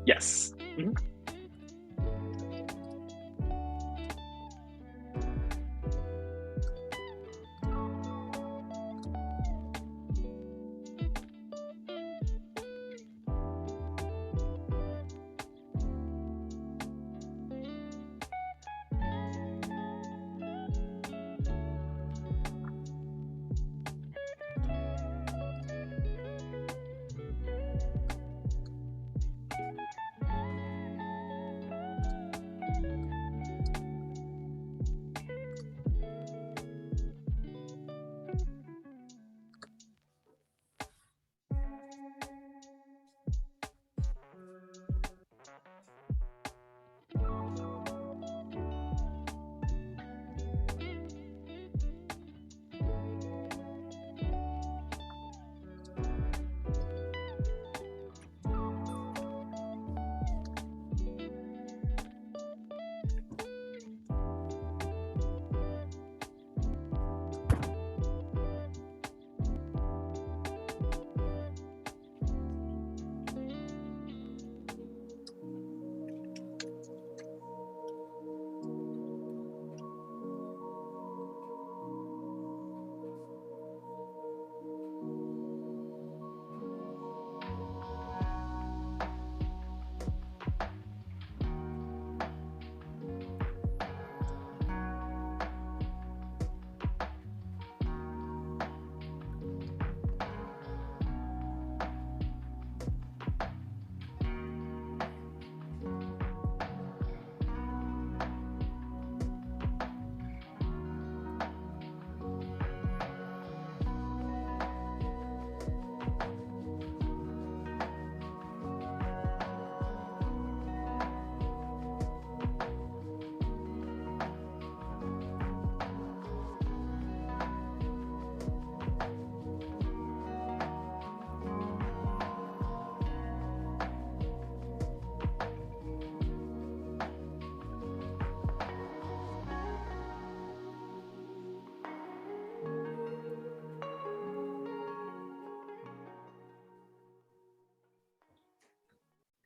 Yes. Mhm.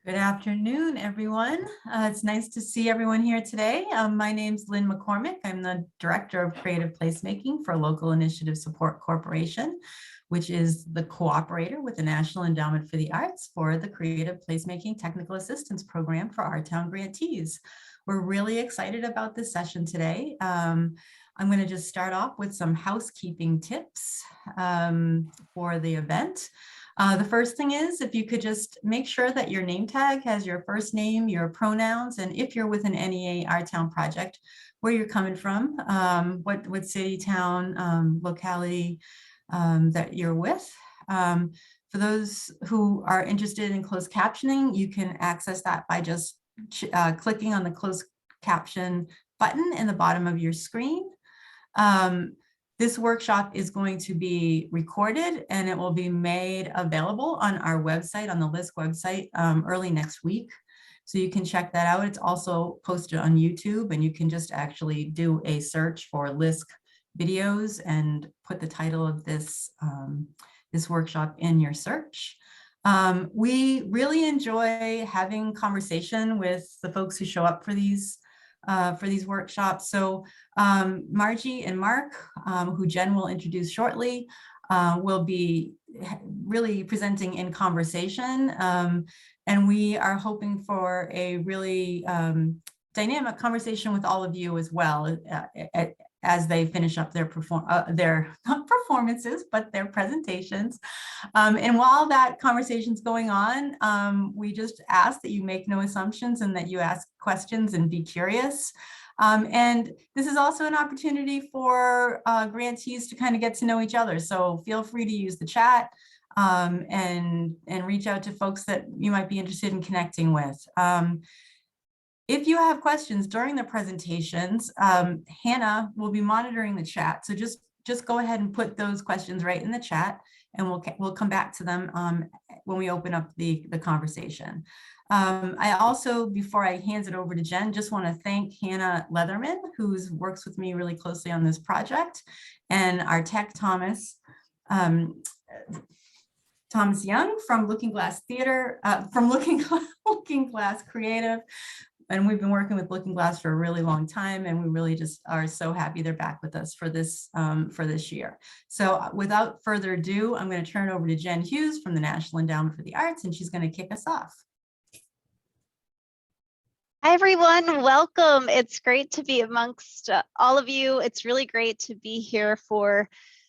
Good afternoon, everyone. It's nice to see everyone here today. My name's Lynn McCormick. I'm the Director of Creative Placemaking for Local Initiative Support Corporation, which is the cooperator with the National Endowment for the Arts for the Creative Placemaking Technical Assistance Program for our town grantees. We're really excited about this session today. I'm going to just start off with some housekeeping tips for the event. The first thing is, if you could just make sure that your name tag has your first name, your pronouns, and if you're with an NEA Our Town project, where you're coming from, what city, town, locality that you're with. For those who are interested in closed captioning, you can access that by just clicking on the closed caption button in the bottom of your screen. This workshop is going to be recorded and it will be made available on our website, on the LISC website, early next week. So you can check that out. It's also posted on YouTube, and you can just actually do a search for LISC videos and put the title of this, this workshop in your search. We really enjoy having conversation with the folks who show up for these workshops. So Margy and Marc, who Jen will introduce shortly, will be really presenting in conversation. And we are hoping for a really dynamic conversation with all of you as well as they finish up their not performances, but their presentations. And while that conversation's going on, we just ask that you make no assumptions and that you ask questions and be curious. And this is also an opportunity for grantees to kind of get to know each other. So feel free to use the chat and reach out to folks that you might be interested in connecting with. If you have questions during the presentations, Hannah will be monitoring the chat. So just go ahead and put those questions right in the chat, and we'll come back to them when we open up the conversation. I also, before I hand it over to Jen, just want to thank Hannah Leatherman, who works with me really closely on this project, and our tech Thomas Young from Looking Glass Theater, Looking Glass Creative. And we've been working with Looking Glass for a really long time, and we really just are so happy they're back with us for this year. So without further ado, I'm going to turn over to Jen Hughes from the National Endowment for the Arts, and she's going to kick us off. Hi, everyone. Welcome. It's great to be amongst all of you. It's really great to be here for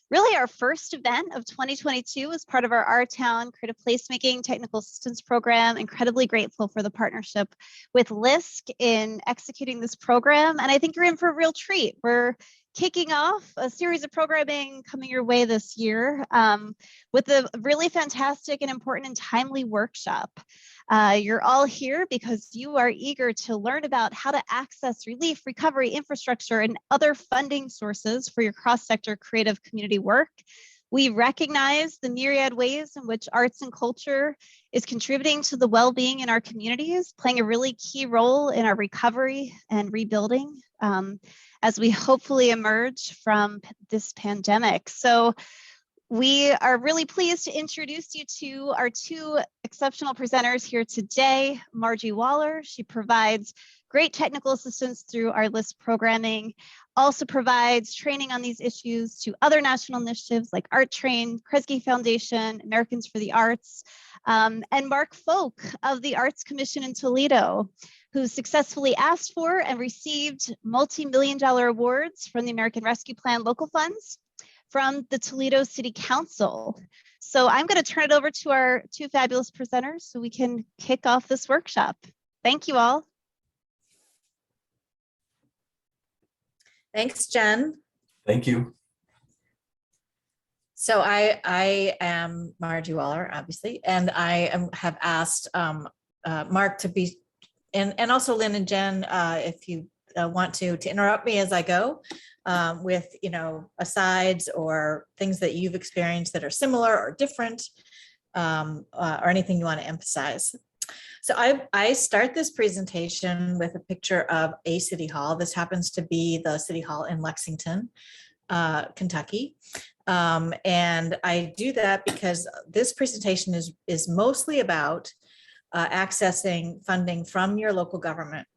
really our first event of 2022 as part of our Town Creative Placemaking Technical Assistance Program. Incredibly grateful for the partnership with LISC in executing this program. And I think you're in for a real treat. We're kicking off a series of programming coming your way this year with a really fantastic and important and timely workshop. You're all here because you are eager to learn about how to access relief, recovery, infrastructure, and other funding sources for your cross-sector creative community work. We recognize the myriad ways in which arts and culture is contributing to the well-being in our communities, playing a really key role in our recovery and rebuilding as we hopefully emerge from this pandemic. So we are really pleased to introduce you to our two exceptional presenters here today. Margy Waller, she provides great technical assistance through our LISC programming, also provides training on these issues to other national initiatives like Art Train, Kresge Foundation, Americans for the Arts, and Marc of the Arts Commission in Toledo, who successfully asked for and received multi-million-dollar awards from the American Rescue Plan local funds from the Toledo City Council. So I'm going to turn it over to our two fabulous presenters so we can kick off this workshop. Thank you all. Thanks, Jen. Thank you. So I am Margy Waller, obviously, and I have asked Marc to be, and also Lynn and Jen, if you want to interrupt me as I go with, asides or things that you've experienced that are similar or different, or anything you want to emphasize. So I start this presentation with a picture of a city hall. This happens to be the city hall in Lexington, Kentucky. And I do that because this presentation is mostly about accessing funding from your local government.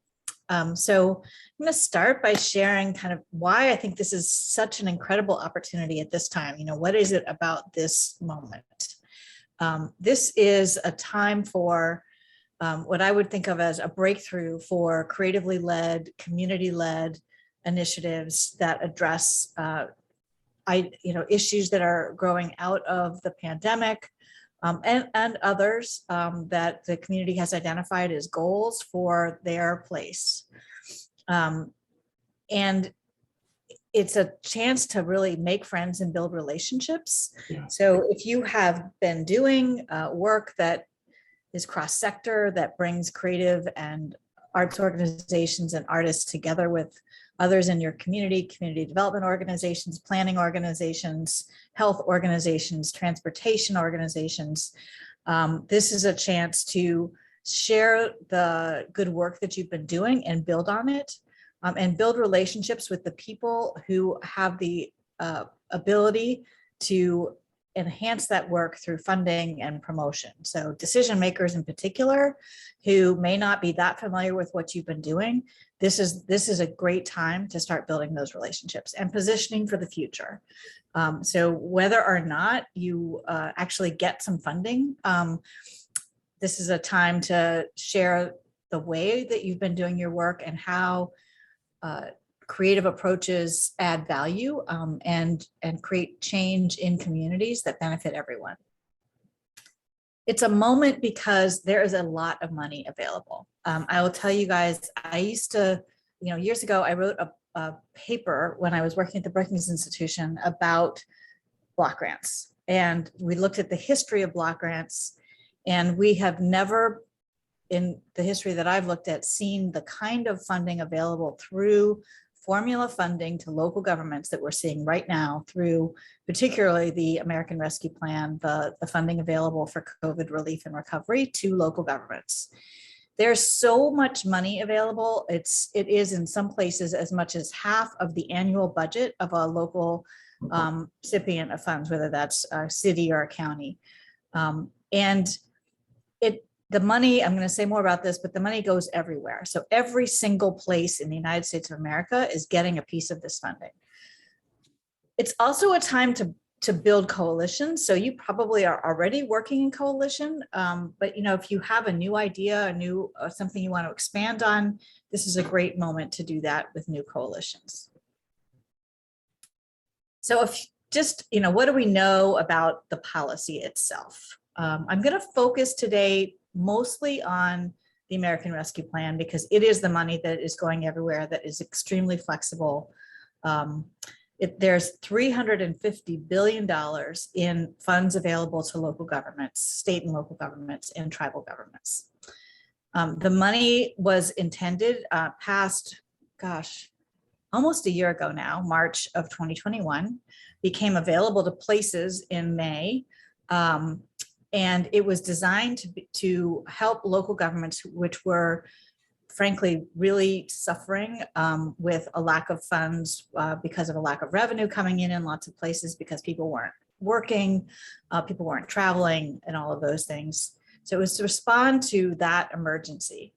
So I'm going to start by sharing kind of why I think this is such an incredible opportunity at this time. What is it about this moment? This is a time for what I would think of as a breakthrough for creatively led, community-led initiatives that address issues that are growing out of the pandemic, and others that the community has identified as goals for their place. And it's a chance to really make friends and build relationships. Yeah. So if you have been doing work that is cross-sector, that brings creative and arts organizations and artists together with others in your community development organizations, planning organizations, health organizations, transportation organizations. This is a chance to share the good work that you've been doing and build on it, and build relationships with the people who have the ability to enhance that work through funding and promotion. So decision makers in particular, who may not be that familiar with what you've been doing, this is a great time to start building those relationships and positioning for the future. So whether or not you actually get some funding, this is a time to share the way that you've been doing your work and how creative approaches add value and create change in communities that benefit everyone. It's a moment because there is a lot of money available. I will tell you guys, I used to, years ago, I wrote a paper when I was working at the Brookings Institution about block grants. And we looked at the history of block grants, and we have never, in the history that I've looked at, seen the kind of funding available through formula funding to local governments that we're seeing right now through particularly the American Rescue Plan, the funding available for COVID relief and recovery to local governments. There's so much money available. It is in some places as much as half of the annual budget of a local recipient of funds, whether that's a city or a county. And the money, I'm going to say more about this, but the money goes everywhere. So every single place in the United States of America is getting a piece of this funding. It's also a time to build coalitions. So you probably are already working in coalition, but if you have a new idea, something you want to expand on, this is a great moment to do that with new coalitions. So what do we know about the policy itself? I'm going to focus today mostly on the American Rescue Plan because it is the money that is going everywhere, that is extremely flexible. There's $350 billion in funds available to local governments, state and local governments, and tribal governments. The money was intended past, almost a year ago now, March of 2021, became available to places in May. And it was designed to help local governments, which were frankly really suffering with a lack of funds because of a lack of revenue coming in lots of places because people weren't working, people weren't traveling, and all of those things. So it was to respond to that emergency.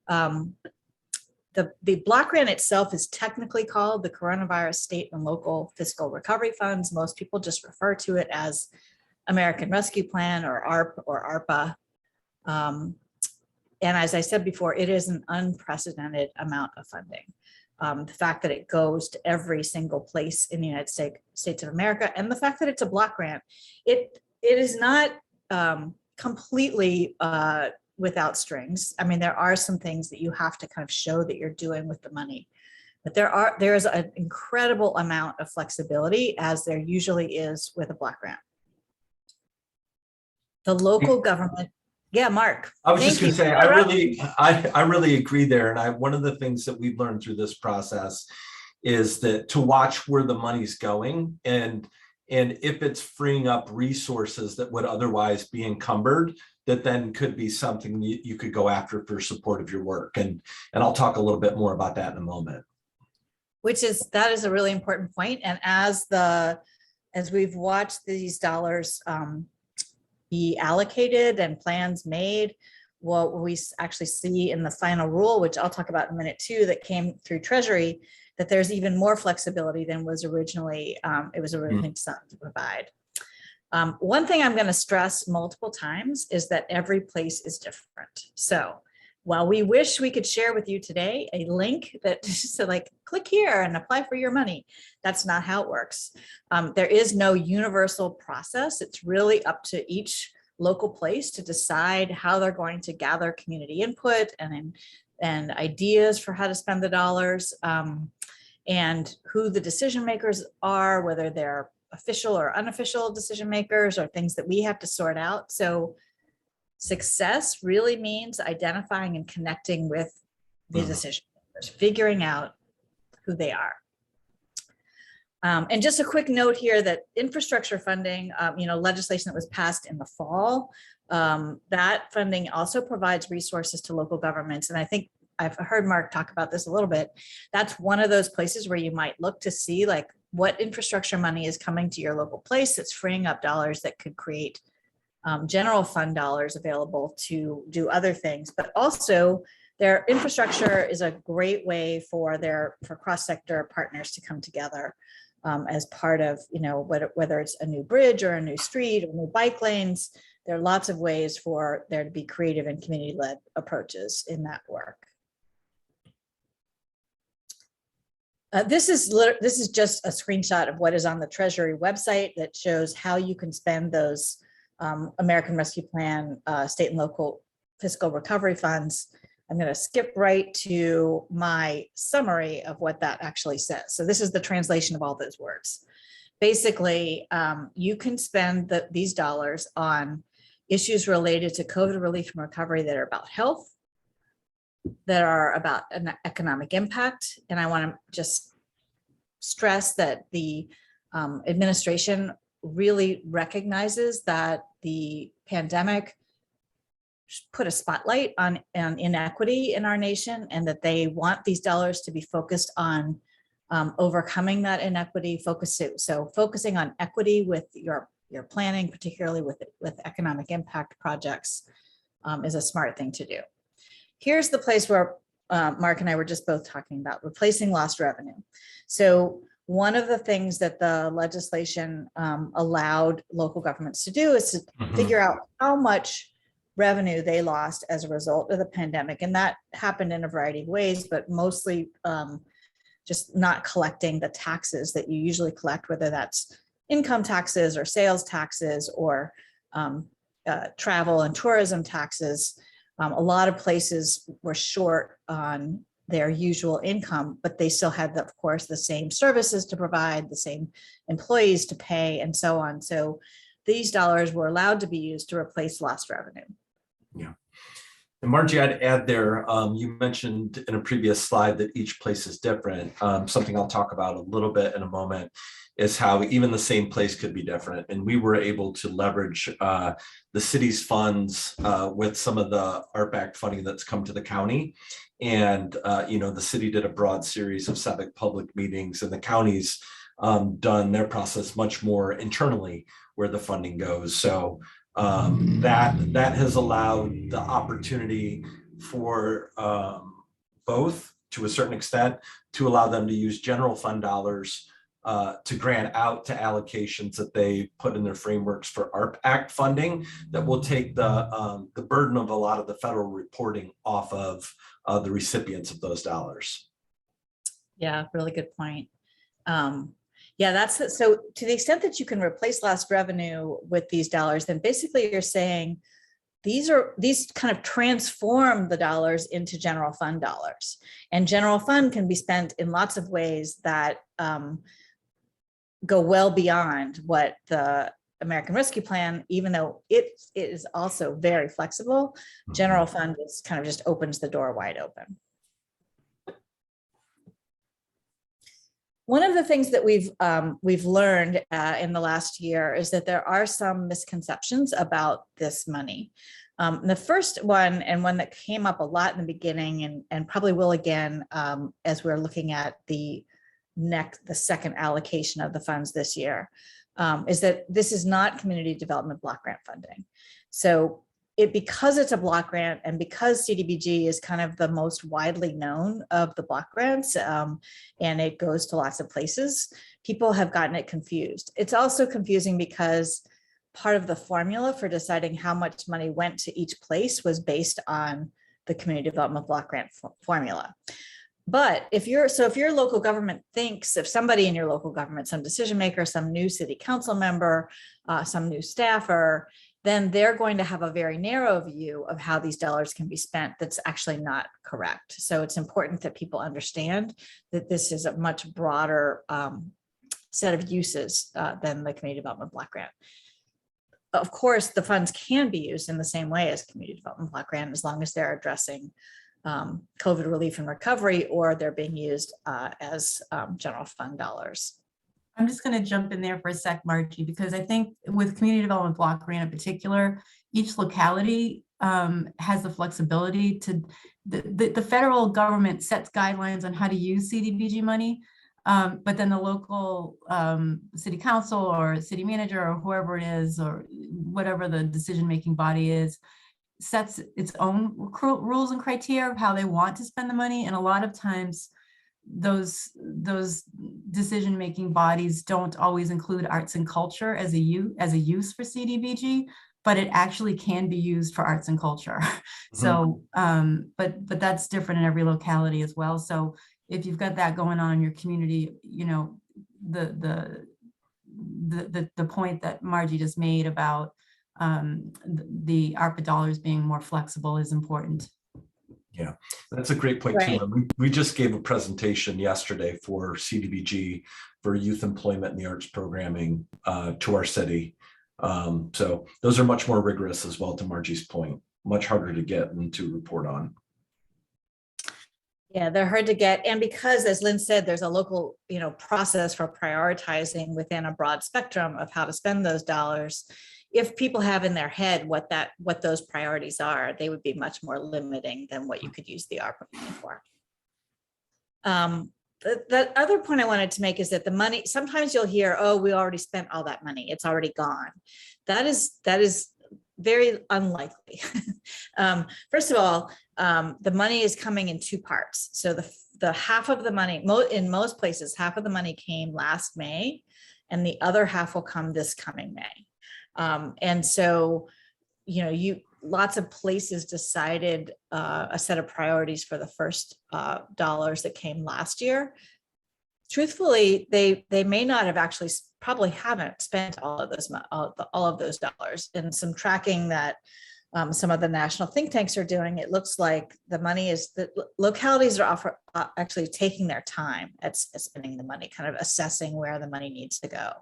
The block grant itself is technically called the Coronavirus State and Local Fiscal Recovery Funds. Most people just refer to it as American Rescue Plan or ARP or ARPA. And as I said before, it is an unprecedented amount of funding. The fact that it goes to every single place in the United States of America, and the fact that it's a block grant, it is not completely without strings. I mean, there are some things that you have to kind of show that you're doing with the money, but there is an incredible amount of flexibility, as there usually is with a block grant. The local government. Yeah, Mark. I was just going to say, I really agree there. And one of the things that we've learned through this process is that to watch where the money's going and if it's freeing up resources that would otherwise be encumbered, that then could be something you could go after for support of your work. And I'll talk a little bit more about that in a moment. That is a really important point. And as we've watched these dollars be allocated and plans made, what we actually see in the final rule, which I'll talk about in a minute too, that came through Treasury, that there's even more flexibility than was originally designed to provide. One thing I'm going to stress multiple times is that every place is different. So while we wish we could share with you today a link that said like, click here and apply for your money, that's not how it works. There is no universal process. It's really up to each local place to decide how they're going to gather community input and ideas for how to spend the dollars, and who the decision makers are, whether they're official or unofficial decision makers or things that we have to sort out. So success really means identifying and connecting with the decision makers, figuring out who they are. And just a quick note here that infrastructure funding, legislation that was passed in the fall, that funding also provides resources to local governments. And I think I've heard Mark talk about this a little bit. That's one of those places where you might look to see like what infrastructure money is coming to your local place that's freeing up dollars that could create general fund dollars available to do other things. But also their infrastructure is a great way for cross-sector partners to come together as part of, whether it's a new bridge or a new street or new bike lanes. There are lots of ways for there to be creative and community-led approaches in that work. This is just a screenshot of what is on the Treasury website that shows how you can spend those American Rescue Plan state and local fiscal recovery funds. I'm going to skip right to my summary of what that actually says. So this is the translation of all those words. Basically, you can spend these dollars on issues related to COVID relief and recovery that are about health, that are about an economic impact. And I want to just stress that the administration really recognizes that the pandemic put a spotlight on inequity in our nation, and that they want these dollars to be focused on overcoming that inequity, focusing on equity with your planning, particularly with economic impact projects, is a smart thing to do. Here's the place where Mark and I were just both talking about replacing lost revenue. So one of the things that the legislation allowed local governments to do is to figure out how much revenue they lost as a result of the pandemic. And that happened in a variety of ways, but mostly just not collecting the taxes that you usually collect, whether that's income taxes or sales taxes or travel and tourism taxes. A lot of places were short on their usual income, but they still had, of course, the same services to provide, the same employees to pay, and so on. So these dollars were allowed to be used to replace lost revenue. Yeah. And Margie, I'd add there, you mentioned in a previous slide that each place is different. Something I'll talk about a little bit in a moment is how even the same place could be different. And we were able to leverage the city's funds with some of the ARP Act funding that's come to the county. And, the city did a broad series of civic public meetings, and the county's done their process much more internally where the funding goes. So that has allowed the opportunity for both, to a certain extent, to allow them to use general fund dollars to grant out to allocations that they put in their frameworks for ARP Act funding that will take the burden of a lot of the federal reporting off of the recipients of those dollars. Yeah, really good point. Yeah, that's it. So to the extent that you can replace lost revenue with these dollars, then basically you're saying these kind of transform the dollars into general fund dollars, and general fund can be spent in lots of ways that go well beyond what the American Rescue Plan, even though it is also very flexible, general fund is kind of just opens the door wide open. One of the things that we've learned in the last year is that there are some misconceptions about this money. The first one, and one that came up a lot in the beginning and probably will again as we're looking at the second allocation of the funds this year, is that this is not community development block grant funding. So because it's a block grant and because CDBG is kind of the most widely known of the block grants and it goes to lots of places, people have gotten it confused. It's also confusing because part of the formula for deciding how much money went to each place was based on the community development block grant formula. But if your local government thinks, if somebody in your local government, some decision maker, some new city council member, some new staffer, then they're going to have a very narrow view of how these dollars can be spent that's actually not correct. So it's important that people understand that this is a much broader set of uses than the community development block grant. Of course, the funds can be used in the same way as community development block grant as long as they're addressing COVID relief and recovery, or they're being used as general fund dollars. I'm just going to jump in there for a sec, Margie, because I think with community development block grant in particular, each locality has the flexibility to, the federal government sets guidelines on how to use CDBG money, but then the local city council or city manager or whoever it is, or whatever the decision-making body is, sets its own rules and criteria of how they want to spend the money. And a lot of times those decision-making bodies don't always include arts and culture as a use for CDBG, but it actually can be used for arts and culture. So, but that's different in every locality as well. So if you've got that going on in your community, the point that Margie just made about the ARPA dollars being more flexible is important. Yeah, that's a great point too. We just gave a presentation yesterday for CDBG for youth employment and the arts programming to our city. So those are much more rigorous as well, to Margie's point, much harder to get and to report on. Yeah, they're hard to get. And because, as Lynn said, there's a local, process for prioritizing within a broad spectrum of how to spend those dollars. If people have in their head what those priorities are, they would be much more limiting than what you could use the ARPA money for. The other point I wanted to make is that the money, sometimes you'll hear, oh, we already spent all that money, it's already gone. That is very unlikely. First of all, the money is coming in two parts. So the half of the money, in most places, half of the money came last May, and the other half will come this coming May. And so, you know, lots of places decided a set of priorities for the first dollars that came last year. Truthfully, they may not have actually, probably haven't spent all of those dollars. And some tracking that some of the national think tanks are doing, it looks like the money is, the localities are actually taking their time at spending the money, kind of assessing where the money needs to go.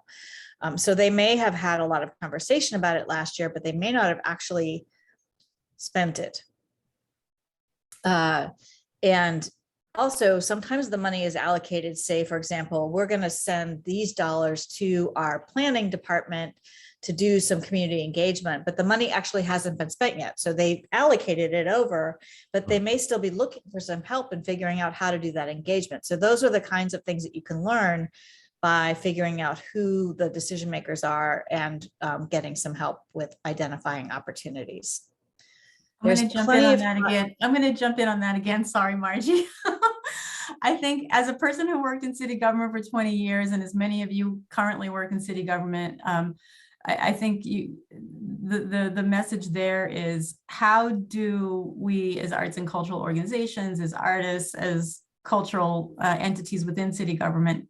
So they may have had a lot of conversation about it last year, but they may not have actually spent it. And also, sometimes the money is allocated, say, for example, we're going to send these dollars to our planning department to do some community engagement, but the money actually hasn't been spent yet. So they allocated it over, but they may still be looking for some help in figuring out how to do that engagement. So those are the kinds of things that you can learn by figuring out who the decision makers are and getting some help with identifying opportunities. I'm going to jump in on that again. I'm going to jump in on that again. Sorry, Margie. I think as a person who worked in city government for 20 years, and as many of you currently work in city government, I think the message there is, how do we as arts and cultural organizations, as artists, as cultural entities within city government,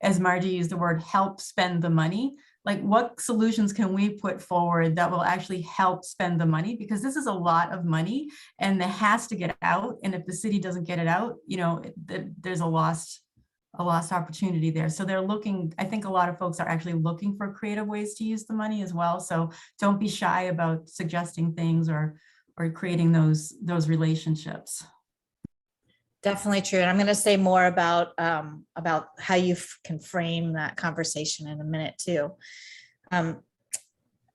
as Margie used the word, help spend the money? Like, what solutions can we put forward that will actually help spend the money? Because this is a lot of money and it has to get out. And if the city doesn't get it out, you know, there's a lost opportunity there. So they're looking, I think a lot of folks are actually looking for creative ways to use the money as well. So don't be shy about suggesting things or creating those relationships. Definitely true. And I'm going to say more about how you can frame that conversation in a minute too.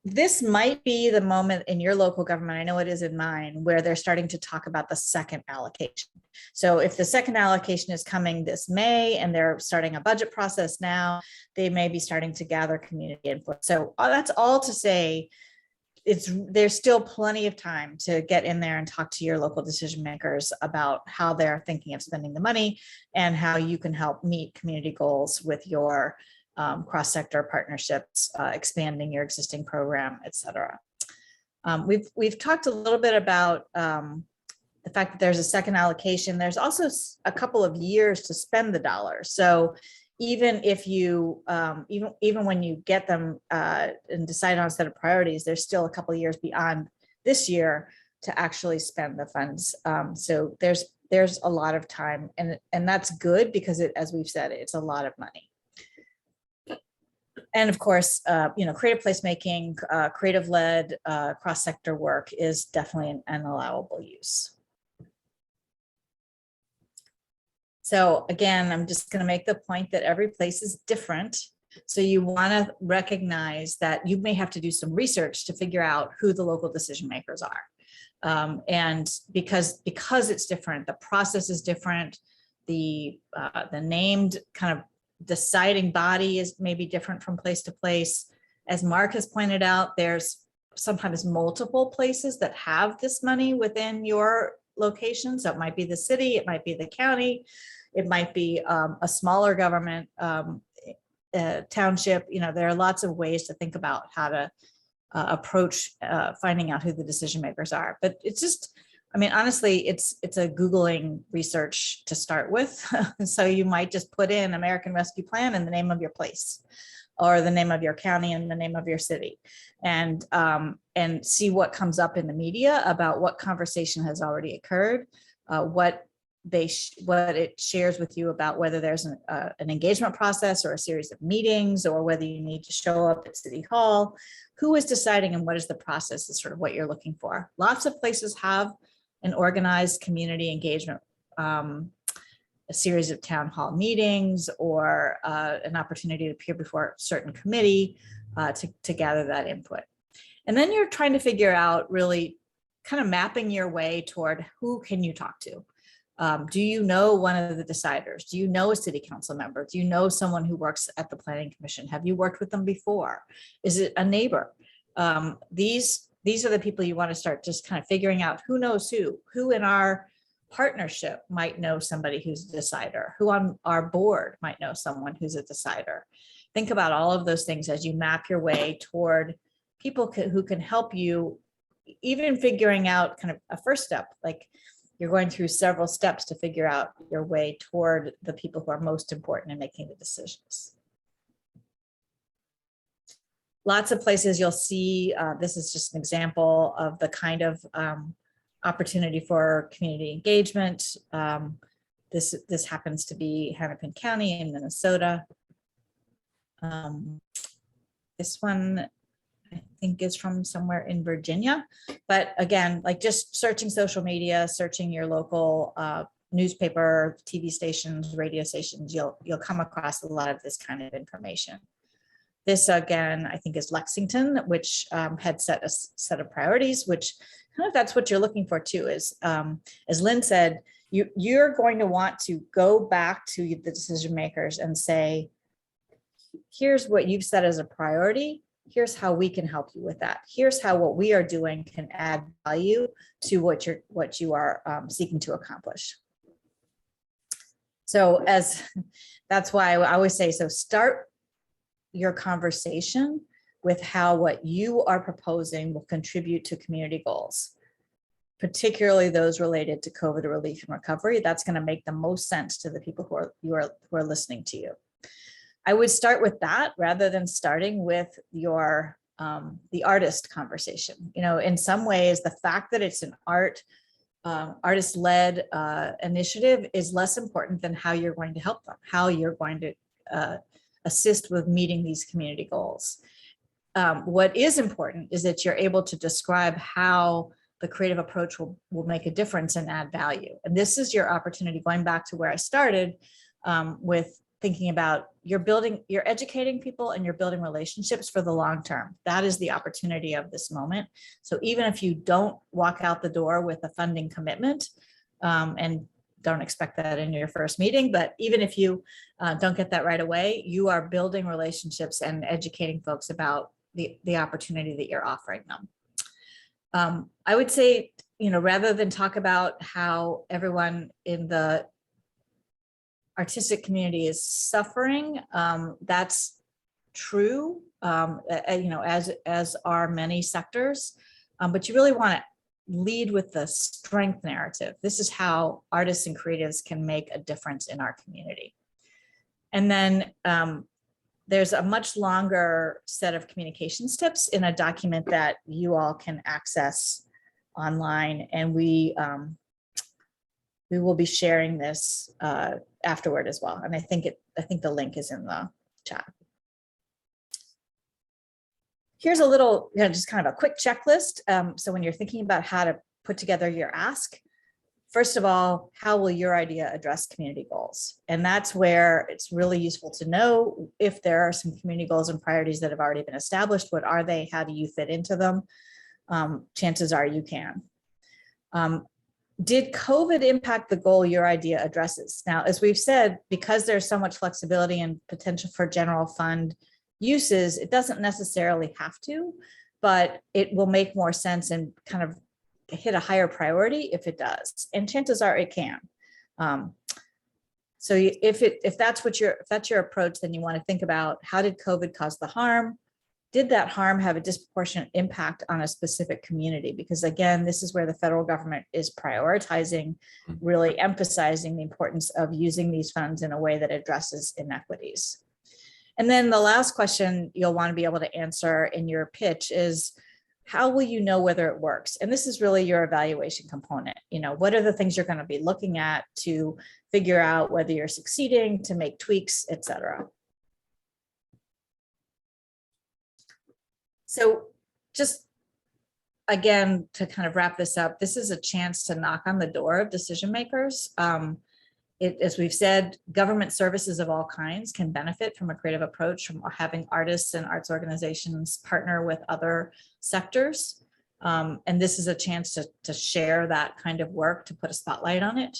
This might be the moment in your local government, I know it is in mine, where they're starting to talk about the second allocation. So if the second allocation is coming this May and they're starting a budget process now, they may be starting to gather community input. So that's all to say, there's still plenty of time to get in there and talk to your local decision makers about how they're thinking of spending the money and how you can help meet community goals with your cross-sector partnerships, expanding your existing program, et cetera. We've talked a little bit about the fact that there's a second allocation. There's also a couple of years to spend the dollars. So even if you, even when you get them and decide on a set of priorities, there's still a couple of years beyond this year to actually spend the funds. So there's a lot of time, and that's good because as we've said, it's a lot of money. And of course, you know, creative placemaking, creative-led cross-sector work is definitely an allowable use. So again, I'm just going to make the point that every place is different. So you want to recognize that you may have to do some research to figure out who the local decision makers are. And because it's different, the process is different, the named kind of deciding body is maybe different from place to place. As Marc has pointed out, there's sometimes multiple places that have this money within your location. So it might be the city, it might be the county, it might be a smaller government township. You know, there are lots of ways to think about how to approach finding out who the decision makers are. But it's just, I mean, honestly, it's a Googling research to start with. So you might just put in American Rescue Plan and the name of your place, or the name of your county and the name of your city, and see what comes up in the media about what conversation has already occurred, what it shares with you about whether there's an engagement process or a series of meetings, or whether you need to show up at City Hall. Who is deciding and what is the process is sort of what you're looking for. Lots of places have an organized community engagement, a series of town hall meetings, or an opportunity to appear before a certain committee to gather that input. And then you're trying to figure out, really kind of mapping your way toward who can you talk to. Do you know one of the deciders? Do you know a city council member? Do you know someone who works at the planning commission? Have you worked with them before? Is it a neighbor? These these are the people you want to start just kind of figuring out who knows who in our partnership might know somebody who's a decider, who on our board might know someone who's a decider. Think about all of those things as you map your way toward people who can help you, even figuring out kind of a first step, like you're going through several steps to figure out your way toward the people who are most important in making the decisions. Lots of places you'll see, this is just an example of the kind of opportunity for community engagement. This happens to be Hennepin County in Minnesota. This one I think is from somewhere in Virginia, but again, like just searching social media, searching your local newspaper, TV stations, radio stations, you'll come across a lot of this kind of information. This again, I think is Lexington, which had set a set of priorities, which kind of that's what you're looking for too, is as Lynn said, you're going to want to go back to the decision makers and say, here's what you've set as a priority. Here's how we can help you with that. Here's how what we are doing can add value to what you are seeking to accomplish. So that's why I always say, so start your conversation with how what you are proposing will contribute to community goals, particularly those related to COVID relief and recovery. That's going to make the most sense to the people who are listening to you. I would start with that rather than starting with your the artist conversation. You know, in some ways, the fact that it's an artist-led initiative is less important than how you're going to help them, how you're going to assist with meeting these community goals. What is important is that you're able to describe how the creative approach will make a difference and add value. And this is your opportunity, going back to where I started with thinking about you're educating people and you're building relationships for the long term. That is the opportunity of this moment. So even if you don't walk out the door with a funding commitment, and don't expect that in your first meeting, but even if you don't get that right away, you are building relationships and educating folks about the opportunity that you're offering them. I would say, you know, rather than talk about how everyone in the artistic community is suffering, that's true, you know, as are many sectors, but you really want to lead with the strength narrative. This is how artists and creatives can make a difference in our community. And then there's a much longer set of communications tips in a document that you all can access online, and we will be sharing this afterward as well. And I think the link is in the chat. Here's a little, just kind of a quick checklist. So when you're thinking about how to put together your ask, first of all, how will your idea address community goals? And that's where it's really useful to know if there are some community goals and priorities that have already been established. What are they? How do you fit into them? Chances are you can. Did COVID impact the goal your idea addresses? Now, as we've said, because there's so much flexibility and potential for general fund uses, it doesn't necessarily have to, but it will make more sense and kind of hit a higher priority if it does. And chances are it can. So if that's your approach, then you want to think about, how did COVID cause the harm? Did that harm have a disproportionate impact on a specific community? Because again, this is where the federal government is prioritizing, really emphasizing the importance of using these funds in a way that addresses inequities. And then the last question you'll want to be able to answer in your pitch is, how will you know whether it works? And this is really your evaluation component. You know, what are the things you're going to be looking at to figure out whether you're succeeding, to make tweaks, et cetera. So just again, to kind of wrap this up, this is a chance to knock on the door of decision makers. As we've said, government services of all kinds can benefit from a creative approach, from having artists and arts organizations partner with other sectors. And this is a chance to share that kind of work, to put a spotlight on it.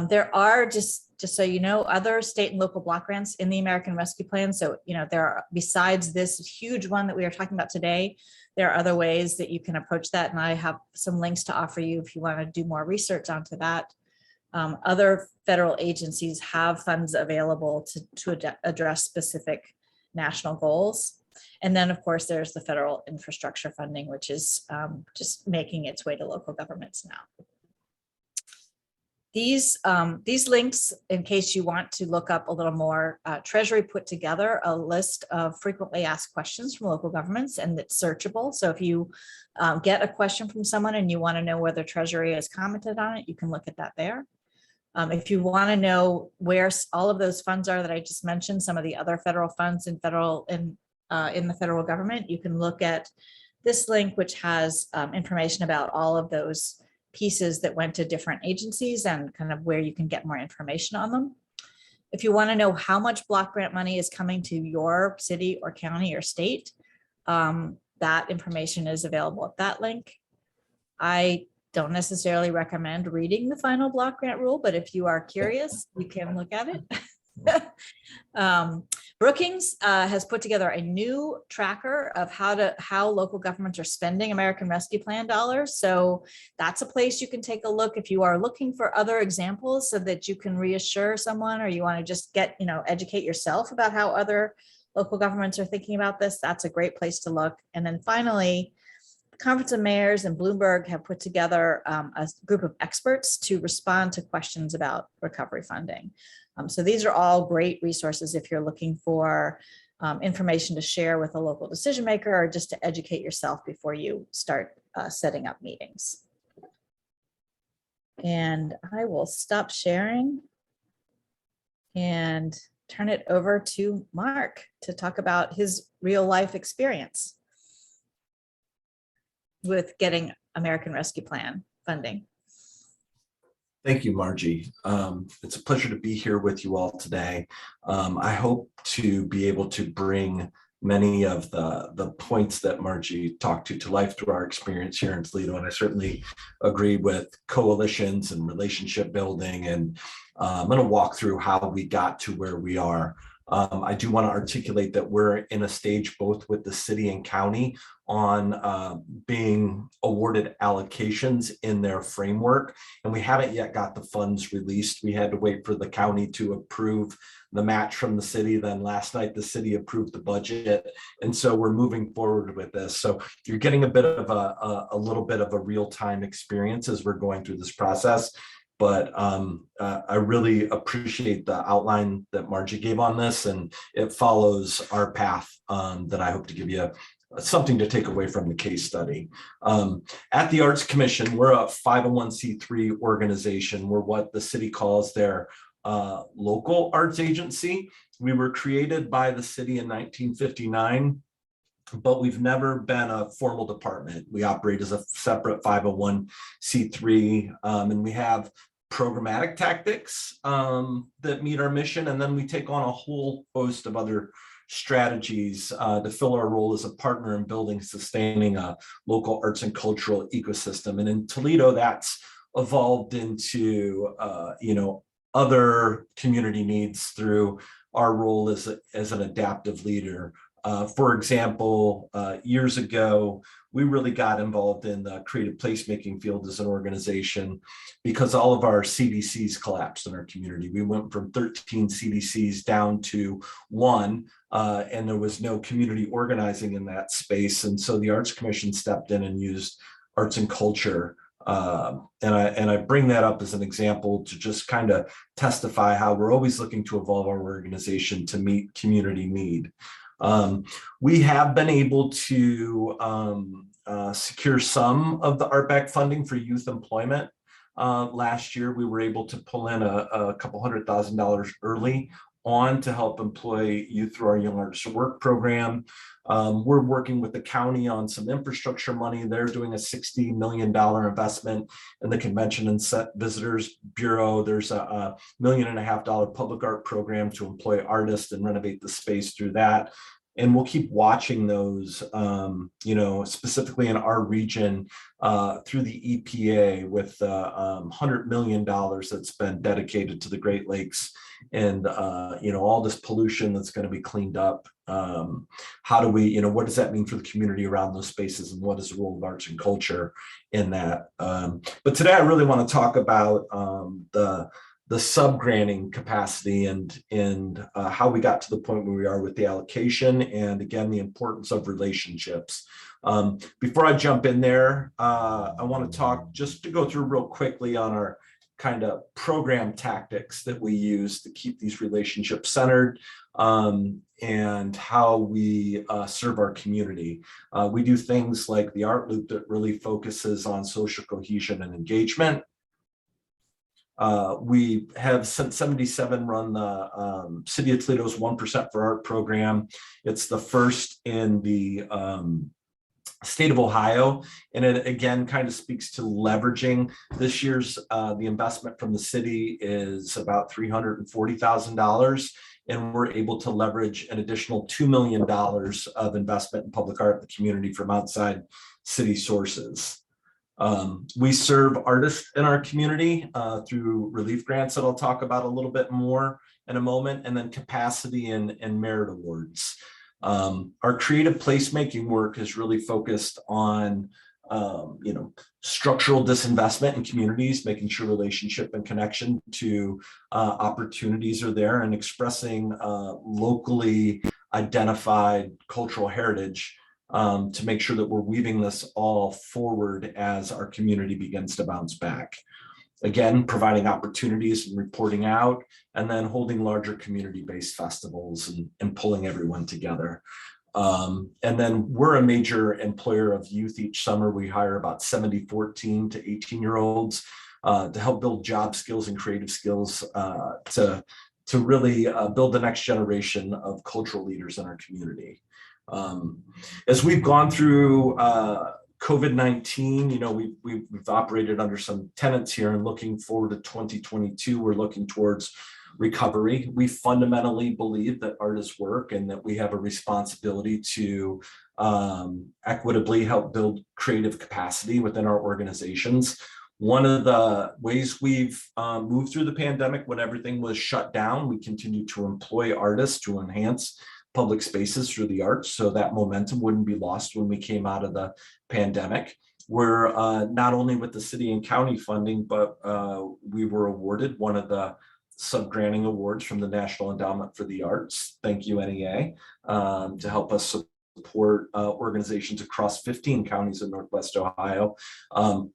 There are, just so you know, other state and local block grants in the American Rescue Plan. So, there are, besides this huge one that we are talking about today, there are other ways that you can approach that. And I have some links to offer you if you want to do more research onto that. Other federal agencies have funds available to address specific national goals. And then, of course, there's the federal infrastructure funding, which is just making its way to local governments now. These links, in case you want to look up a little more, Treasury put together a list of frequently asked questions from local governments, and it's searchable. So if you get a question from someone and you want to know whether Treasury has commented on it, you can look at that there. If you want to know where all of those funds are that I just mentioned, some of the other federal funds in the federal government, you can look at this link, which has information about all of those pieces that went to different agencies and kind of where you can get more information on them. If you want to know how much block grant money is coming to your city or county or state, that information is available at that link. I don't necessarily recommend reading the final block grant rule, but if you are curious, you can look at it. Brookings has put together a new tracker of how local governments are spending American Rescue Plan dollars. So that's a place you can take a look if you are looking for other examples so that you can reassure someone, or you want to just educate yourself about how other local governments are thinking about this. That's a great place to look. And then finally, the Conference of Mayors and Bloomberg have put together a group of experts to respond to questions about recovery funding. So these are all great resources if you're looking for information to share with a local decision maker, or just to educate yourself before you start setting up meetings. And I will stop sharing and turn it over to Marc to talk about his real life experience with getting American Rescue Plan funding. Thank you, Margie. It's a pleasure to be here with you all today. I hope to be able to bring many of the points that Margie talked to life through our experience here in Toledo. And I certainly agree with coalitions and relationship building. And I'm going to walk through how we got to where we are. I do want to articulate that we're in a stage both with the city and county on being awarded allocations in their framework, and we haven't yet got the funds released. We had to wait for the county to approve the match from the city. Then last night, the city approved the budget. And so we're moving forward with this. So you're getting a bit of a little bit of a real-time experience as we're going through this process. But I really appreciate the outline that Margie gave on this, and it follows our path that I hope to give you something to take away from the case study. At the Arts Commission, we're a 501c3 organization. We're what the city calls their local arts agency. We were created by the city in 1959. But we've never been a formal department. We operate as a separate 501c3, and we have programmatic tactics that meet our mission, and then we take on a whole host of other strategies to fill our role as a partner in building, sustaining a local arts and cultural ecosystem. And in Toledo, that's evolved into other community needs through our role as an adaptive leader. For example, years ago, we really got involved in the creative placemaking field as an organization because all of our CDCs collapsed in our community. We went from 13 CDCs down to 1, and there was no community organizing in that space. And so the Arts Commission stepped in and used arts and culture. And I bring that up as an example to just kind of testify how we're always looking to evolve our organization to meet community need. We have been able to secure some of the ArtBack funding for youth employment. Last year, we were able to pull in a couple $100,000 early on to help employ youth through our Young Artists at Work program. We're working with the county on some infrastructure money. They're doing a $60 million investment in the Convention and Visitors Bureau. There's a $1.5 million public art program to employ artists and renovate the space through that. And we'll keep watching those, specifically in our region through the EPA with $100 million that's been dedicated to the Great Lakes, and all this pollution that's going to be cleaned up. How do we, what does that mean for the community around those spaces, and what is the role of arts and culture in that? But today I really want to talk about the sub-granting capacity and how we got to the point where we are with the allocation, and again, the importance of relationships. Before I jump in there, I want to talk, just to go through real quickly on our kind of program tactics that we use to keep these relationships centered, and how we serve our community. We do things like the Art Loop that really focuses on social cohesion and engagement. We have since '77 run the City of Toledo's 1% for Art program. It's the first in the state of Ohio, and it again kind of speaks to leveraging. This year's the investment from the city is about $340,000, and we're able to leverage an additional $2 million of investment in public art in the community from outside city sources. We serve artists in our community through relief grants that I'll talk about a little bit more in a moment, and then capacity and merit awards. Our creative placemaking work is really focused on structural disinvestment in communities, making sure relationship and connection to opportunities are there, and expressing locally identified cultural heritage to make sure that we're weaving this all forward as our community begins to bounce back. Again, providing opportunities and reporting out, and then holding larger community-based festivals and pulling everyone together. And then we're a major employer of youth. Each summer we hire about 70 14 to 18-year-olds to help build job skills and creative skills to really build the next generation of cultural leaders in our community. As we've gone through COVID-19, we've operated under some tenets here, and looking forward to 2022, we're looking towards recovery. We fundamentally believe that art is work, and that we have a responsibility to equitably help build creative capacity within our organizations. One of the ways we've moved through the pandemic, when everything was shut down, we continued to employ artists to enhance public spaces through the arts, so that momentum wouldn't be lost when we came out of the pandemic. We're not only with the city and county funding, but we were awarded one of the sub-granting awards from the National Endowment for the Arts. Thank you, NEA, to help us support organizations across 15 counties in Northwest Ohio,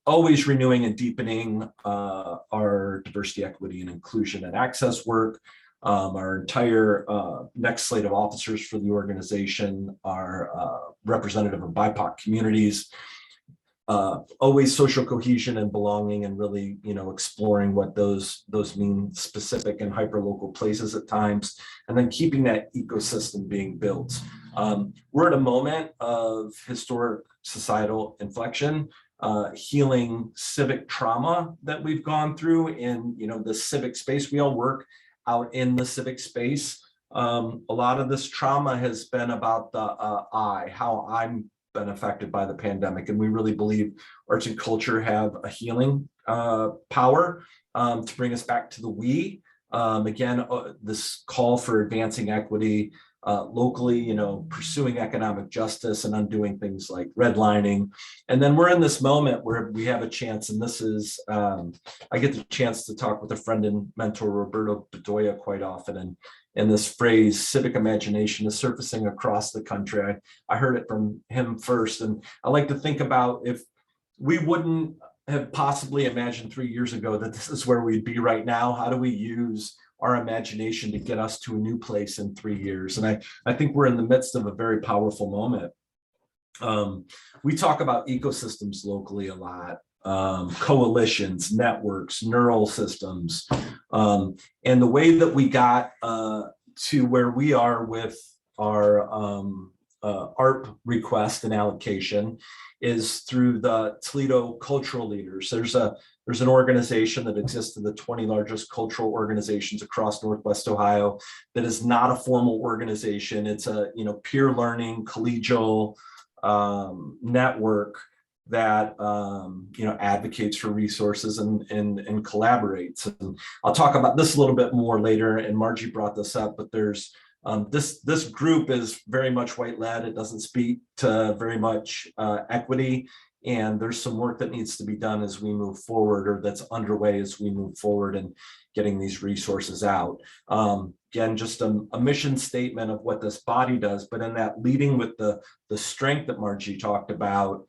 always renewing and deepening our diversity, equity, and inclusion and access work. Our entire next slate of officers for the organization are representative of BIPOC communities. Always social cohesion and belonging, and really, exploring what those mean specific and hyperlocal places at times, and then keeping that ecosystem being built. We're at a moment of historic societal inflection, healing civic trauma that we've gone through in, the civic space. We all work out in the civic space. A lot of this trauma has been about the how I'm been affected by the pandemic, and we really believe arts and culture have a healing power to bring us back to the we. Again, this call for advancing equity locally, pursuing economic justice and undoing things like redlining. And then we're in this moment where we have a chance, and this is, I get the chance to talk with a friend and mentor, Roberto Bedoya, quite often, and this phrase, civic imagination, is surfacing across the country. I heard it from him first, and I like to think about, if we wouldn't have possibly imagined 3 years ago that this is where we'd be right now, how do we use our imagination to get us to a new place in 3 years? And I think we're in the midst of a very powerful moment. We talk about ecosystems locally a lot, coalitions, networks, neural systems. And the way that we got to where we are with our art request and allocation is through the Toledo cultural leaders. There's a There's an organization that exists in the 20 largest cultural organizations across Northwest Ohio that is not a formal organization. It's a peer learning collegial network that advocates for resources and collaborates. And I'll talk about this a little bit more later, and Margie brought this up, but there's this group is very much white-led. It doesn't speak to very much equity, and there's some work that needs to be done as we move forward, or that's underway as we move forward and getting these resources out. Again, just a mission statement of what this body does, but in that leading with the strength that Margie talked about,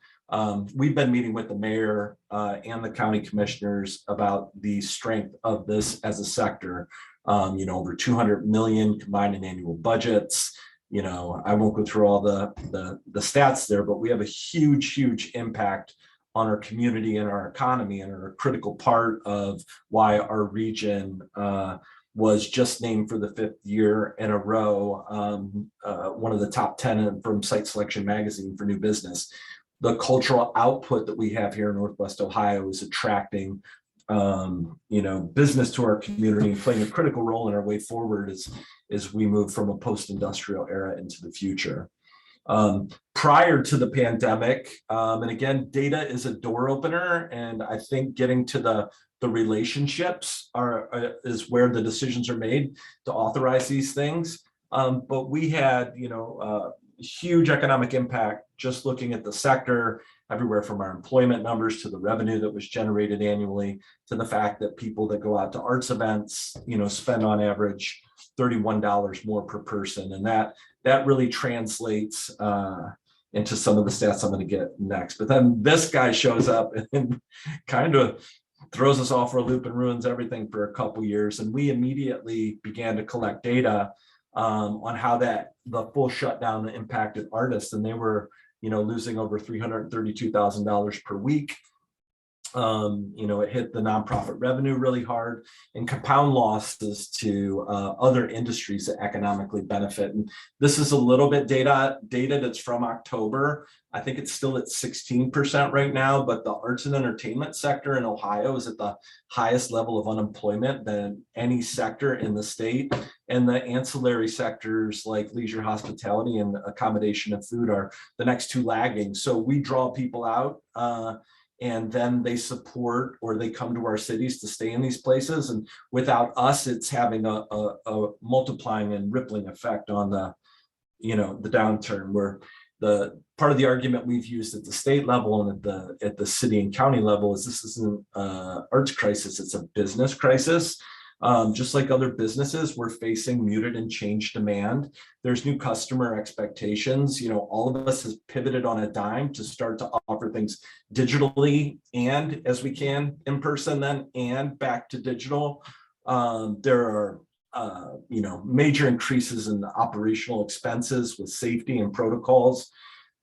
we've been meeting with the mayor and the county commissioners about the strength of this as a sector. Over 200 million combined in annual budgets. I won't go through all the stats there, but we have a huge impact on our community and our economy, and are a critical part of why our region was just named for the 5th year in a row one of the top 10 from Site Selection Magazine for new business. The cultural output that we have here in Northwest Ohio is attracting business to our community, playing a critical role in our way forward as we move from a post-industrial era into the future. Prior to the pandemic, and again, data is a door opener, and I think getting to the relationships is where the decisions are made to authorize these things. But we had, huge economic impact just looking at the sector, everywhere from our employment numbers to the revenue that was generated annually, to the fact that people that go out to arts events, spend on average $31 more per person. And that really translates into some of the stats I'm going to get next. But then this guy shows up and kind of throws us off for a loop and ruins everything for a couple years. And we immediately began to collect data on how the full shutdown impacted artists, and they were losing over $332,000 per week. It hit the nonprofit revenue really hard, and compound losses to other industries that economically benefit. And this is a little bit data that's from October. I think it's still at 16% right now, but the arts and entertainment sector in Ohio is at the highest level of unemployment than any sector in the state. And the ancillary sectors like leisure, hospitality, and accommodation and food are the next two lagging. So we draw people out and then they support, or they come to our cities to stay in these places. And without us, it's having a multiplying and rippling effect on the downturn, where the part of the argument we've used at the state level and at the city and county level is this isn't an arts crisis, it's a business crisis. Just like other businesses, we're facing muted and changed demand. There's new customer expectations. All of us has pivoted on a dime to start to offer things digitally, and as we can in person then, and back to digital. There are major increases in the operational expenses with safety and protocols.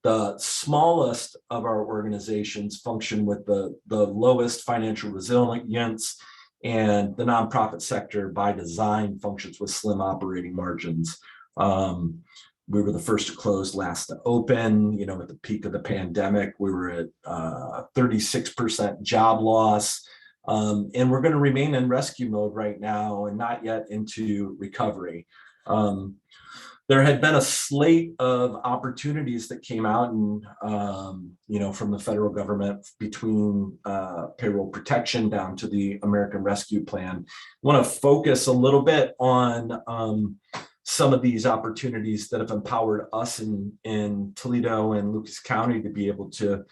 The smallest of our organizations function with the lowest financial resilience, and the nonprofit sector by design functions with slim operating margins. We were the first to close, last to open. At the peak of the pandemic, we were at 36% job loss. And we're going to remain in rescue mode right now and not yet into recovery. There had been a slate of opportunities that came out and, from the federal government, between payroll protection down to the American Rescue Plan. I want to focus a little bit on some of these opportunities that have empowered us in Toledo and Lucas County to be able to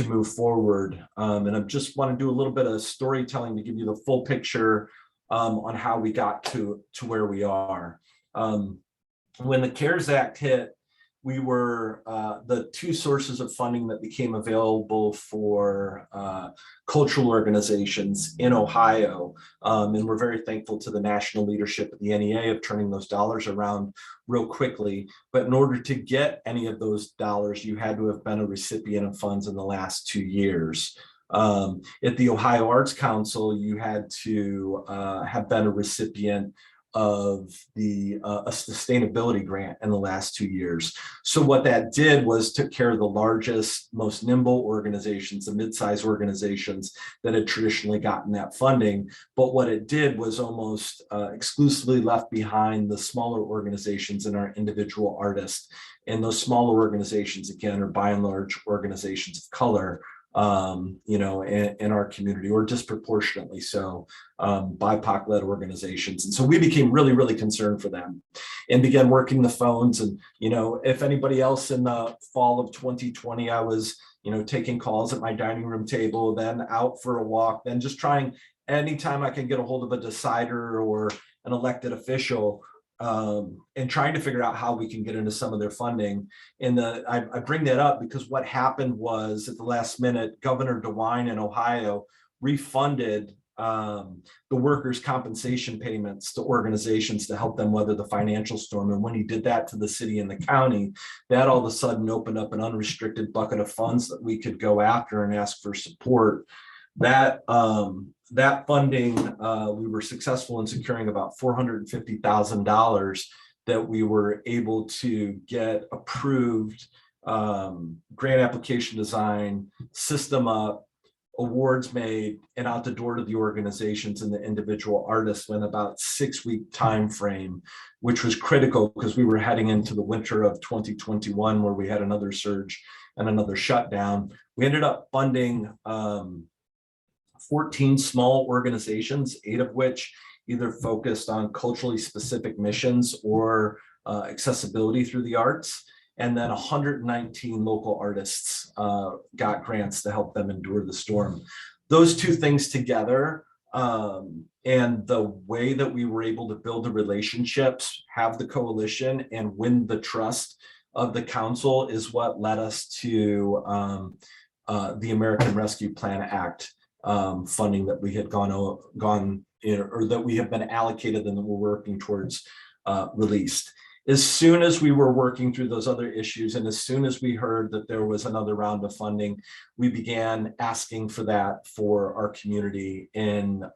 move forward. And I just want to do a little bit of storytelling to give you the full picture on how we got to where we are. When the CARES Act hit, we were the two sources of funding that became available for cultural organizations in Ohio. And we're very thankful to the national leadership of the NEA of turning those dollars around real quickly. But in order to get any of those dollars, you had to have been a recipient of funds in the last 2 years. At the Ohio Arts Council, you had to have been a recipient of a sustainability grant in the last 2 years. So what that did was took care of the largest, most nimble organizations, the mid-sized organizations that had traditionally gotten that funding. But what it did was almost exclusively left behind the smaller organizations and our individual artists. And those smaller organizations, again, are by and large organizations of color, in our community, or disproportionately so, BIPOC-led organizations. And so we became really, really concerned for them and began working the phones. And, if anybody else in the fall of 2020, I was, taking calls at my dining room table, then out for a walk, then just trying anytime I can get a hold of a decider or an elected official, and trying to figure out how we can get into some of their funding. And I bring that up because what happened was at the last minute, Governor DeWine in Ohio refunded the workers' compensation payments to organizations to help them weather the financial storm. And when he did that to the city and the county, that all of a sudden opened up an unrestricted bucket of funds that we could go after and ask for support. That funding, we were successful in securing about $450,000 that we were able to get approved, grant application design, system up, awards made, and out the door to the organizations and the individual artists in about 6-week time frame, which was critical because we were heading into the winter of 2021 where we had another surge and another shutdown. We ended up funding 14 small organizations, 8 of which either focused on culturally specific missions or accessibility through the arts. And then 119 local artists got grants to help them endure the storm. Those two things together, and the way that we were able to build the relationships, have the coalition, and win the trust of the council is what led us to the American Rescue Plan Act funding that we had or that we have been allocated and that we're working towards released. As soon as we were working through those other issues, and as soon as we heard that there was another round of funding, we began asking for that for our community in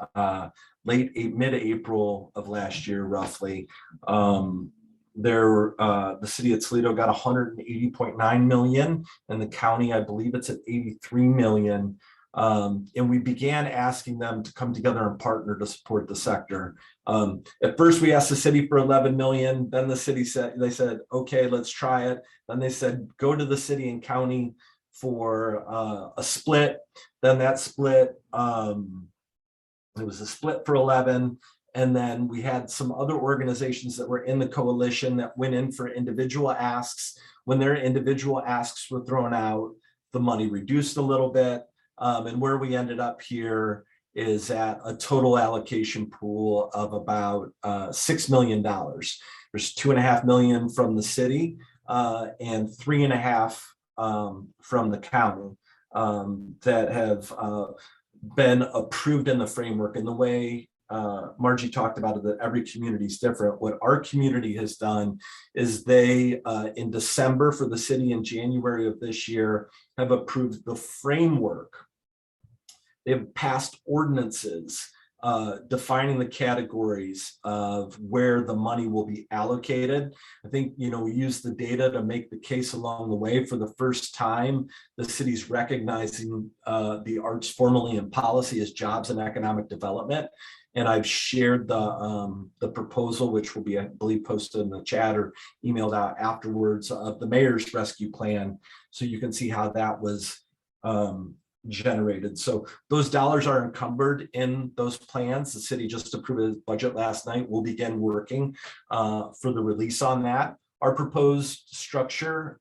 mid-April of last year, roughly. The city of Toledo got 180.9 million, and the county, I believe it's at 83 million. And we began asking them to come together and partner to support the sector. At first we asked the city for 11 million, then the city said, okay, let's try it. Then they said, go to the city and county for a split. Then that split, it was a split for 11. And then we had some other organizations that were in the coalition that went in for individual asks. When their individual asks were thrown out, the money reduced a little bit. And where we ended up here is at a total allocation pool of about $6 million. There's $2.5 million from the city and $3.5 from the county that have been approved in the framework. And the way Margie talked about it, that every community is different. What our community has done is they, in December for the city in January of this year, have approved the framework. They have passed ordinances defining the categories of where the money will be allocated. I think, we use the data to make the case along the way. For the first time, the city's recognizing the arts formally in policy as jobs and economic development. And I've shared the proposal, which will be, I believe, posted in the chat or emailed out afterwards, of the mayor's rescue plan. So you can see how that was generated. So those dollars are encumbered in those plans. The city just approved its budget last night. We'll begin working for the release on that. Our proposed structure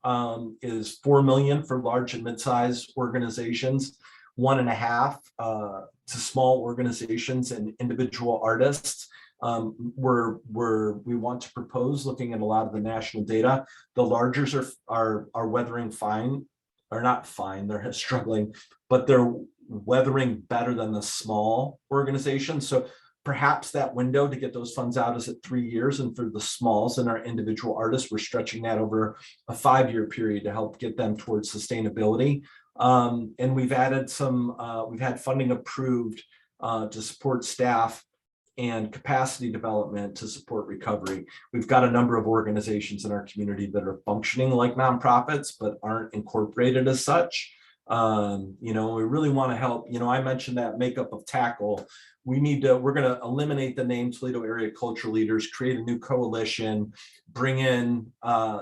is $4 million for large and mid-sized organizations, $1.5 to small organizations and individual artists. We want to propose, looking at a lot of the national data, the largers are weathering fine, or not fine, they're struggling, but they're weathering better than the small organizations. So perhaps that window to get those funds out is at 3 years, and for the smalls and our individual artists, we're stretching that over a 5-year period to help get them towards sustainability. And we've added we've had funding approved to support staff and capacity development to support recovery. We've got a number of organizations in our community that are functioning like nonprofits, but aren't incorporated as such. We really want to help. I mentioned that makeup of tackle. We're going to eliminate the name Toledo Area Cultural Leaders, create a new coalition, bring in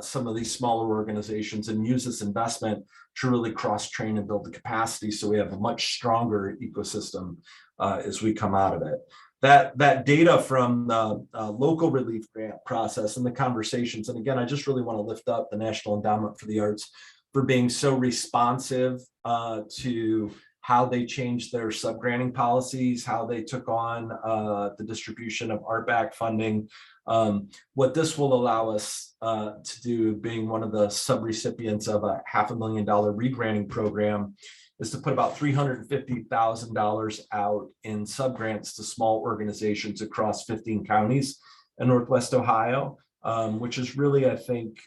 some of these smaller organizations and use this investment to really cross-train and build the capacity so we have a much stronger ecosystem as we come out of it. That data from the local relief grant process and the conversations, and again, I just really want to lift up the National Endowment for the Arts for being so responsive to how they changed their subgranting policies, how they took on the distribution of art-backed funding. What this will allow us to do, being one of the subrecipients of a $500,000 regranting program, is to put about $350,000 out in subgrants to small organizations across 15 counties in Northwest Ohio, which is really, I think,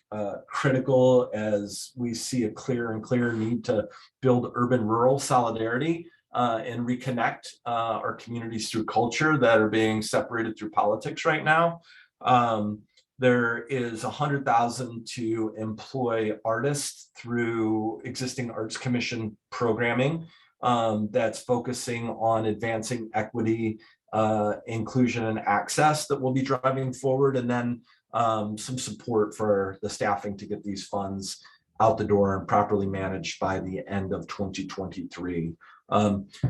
critical as we see a clearer and clearer need to build urban-rural solidarity and reconnect our communities through culture that are being separated through politics right now. There is $100,000 to employ artists through existing Arts Commission programming that's focusing on advancing equity, inclusion, and access that will be driving forward, and then some support for the staffing to get these funds out the door and properly managed by the end of 2023.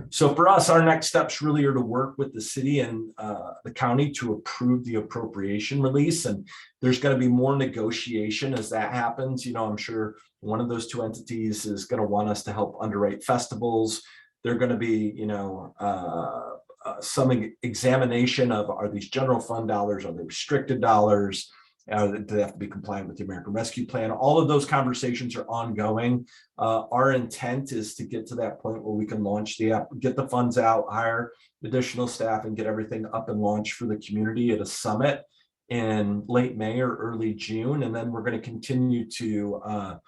So for us, our next steps really are to work with the city and the county to approve the appropriation release. And there's going to be more negotiation as that happens. I'm sure one of those two entities is going to want us to help underwrite festivals. They're going to be, some examination of, are these general fund dollars, are they restricted dollars? Do they have to be compliant with the American Rescue Plan? All of those conversations are ongoing. Our intent is to get to that point where we can launch the app, get the funds out, hire additional staff, and get everything up and launched for the community at a summit in late May or early June. And then we're going to continue to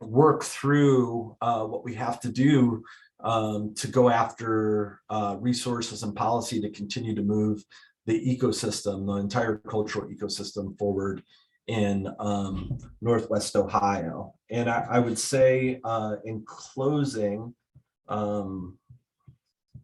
work through what we have to do to go after resources and policy to continue to move the ecosystem, the entire cultural ecosystem forward in Northwest Ohio. And I would say in closing,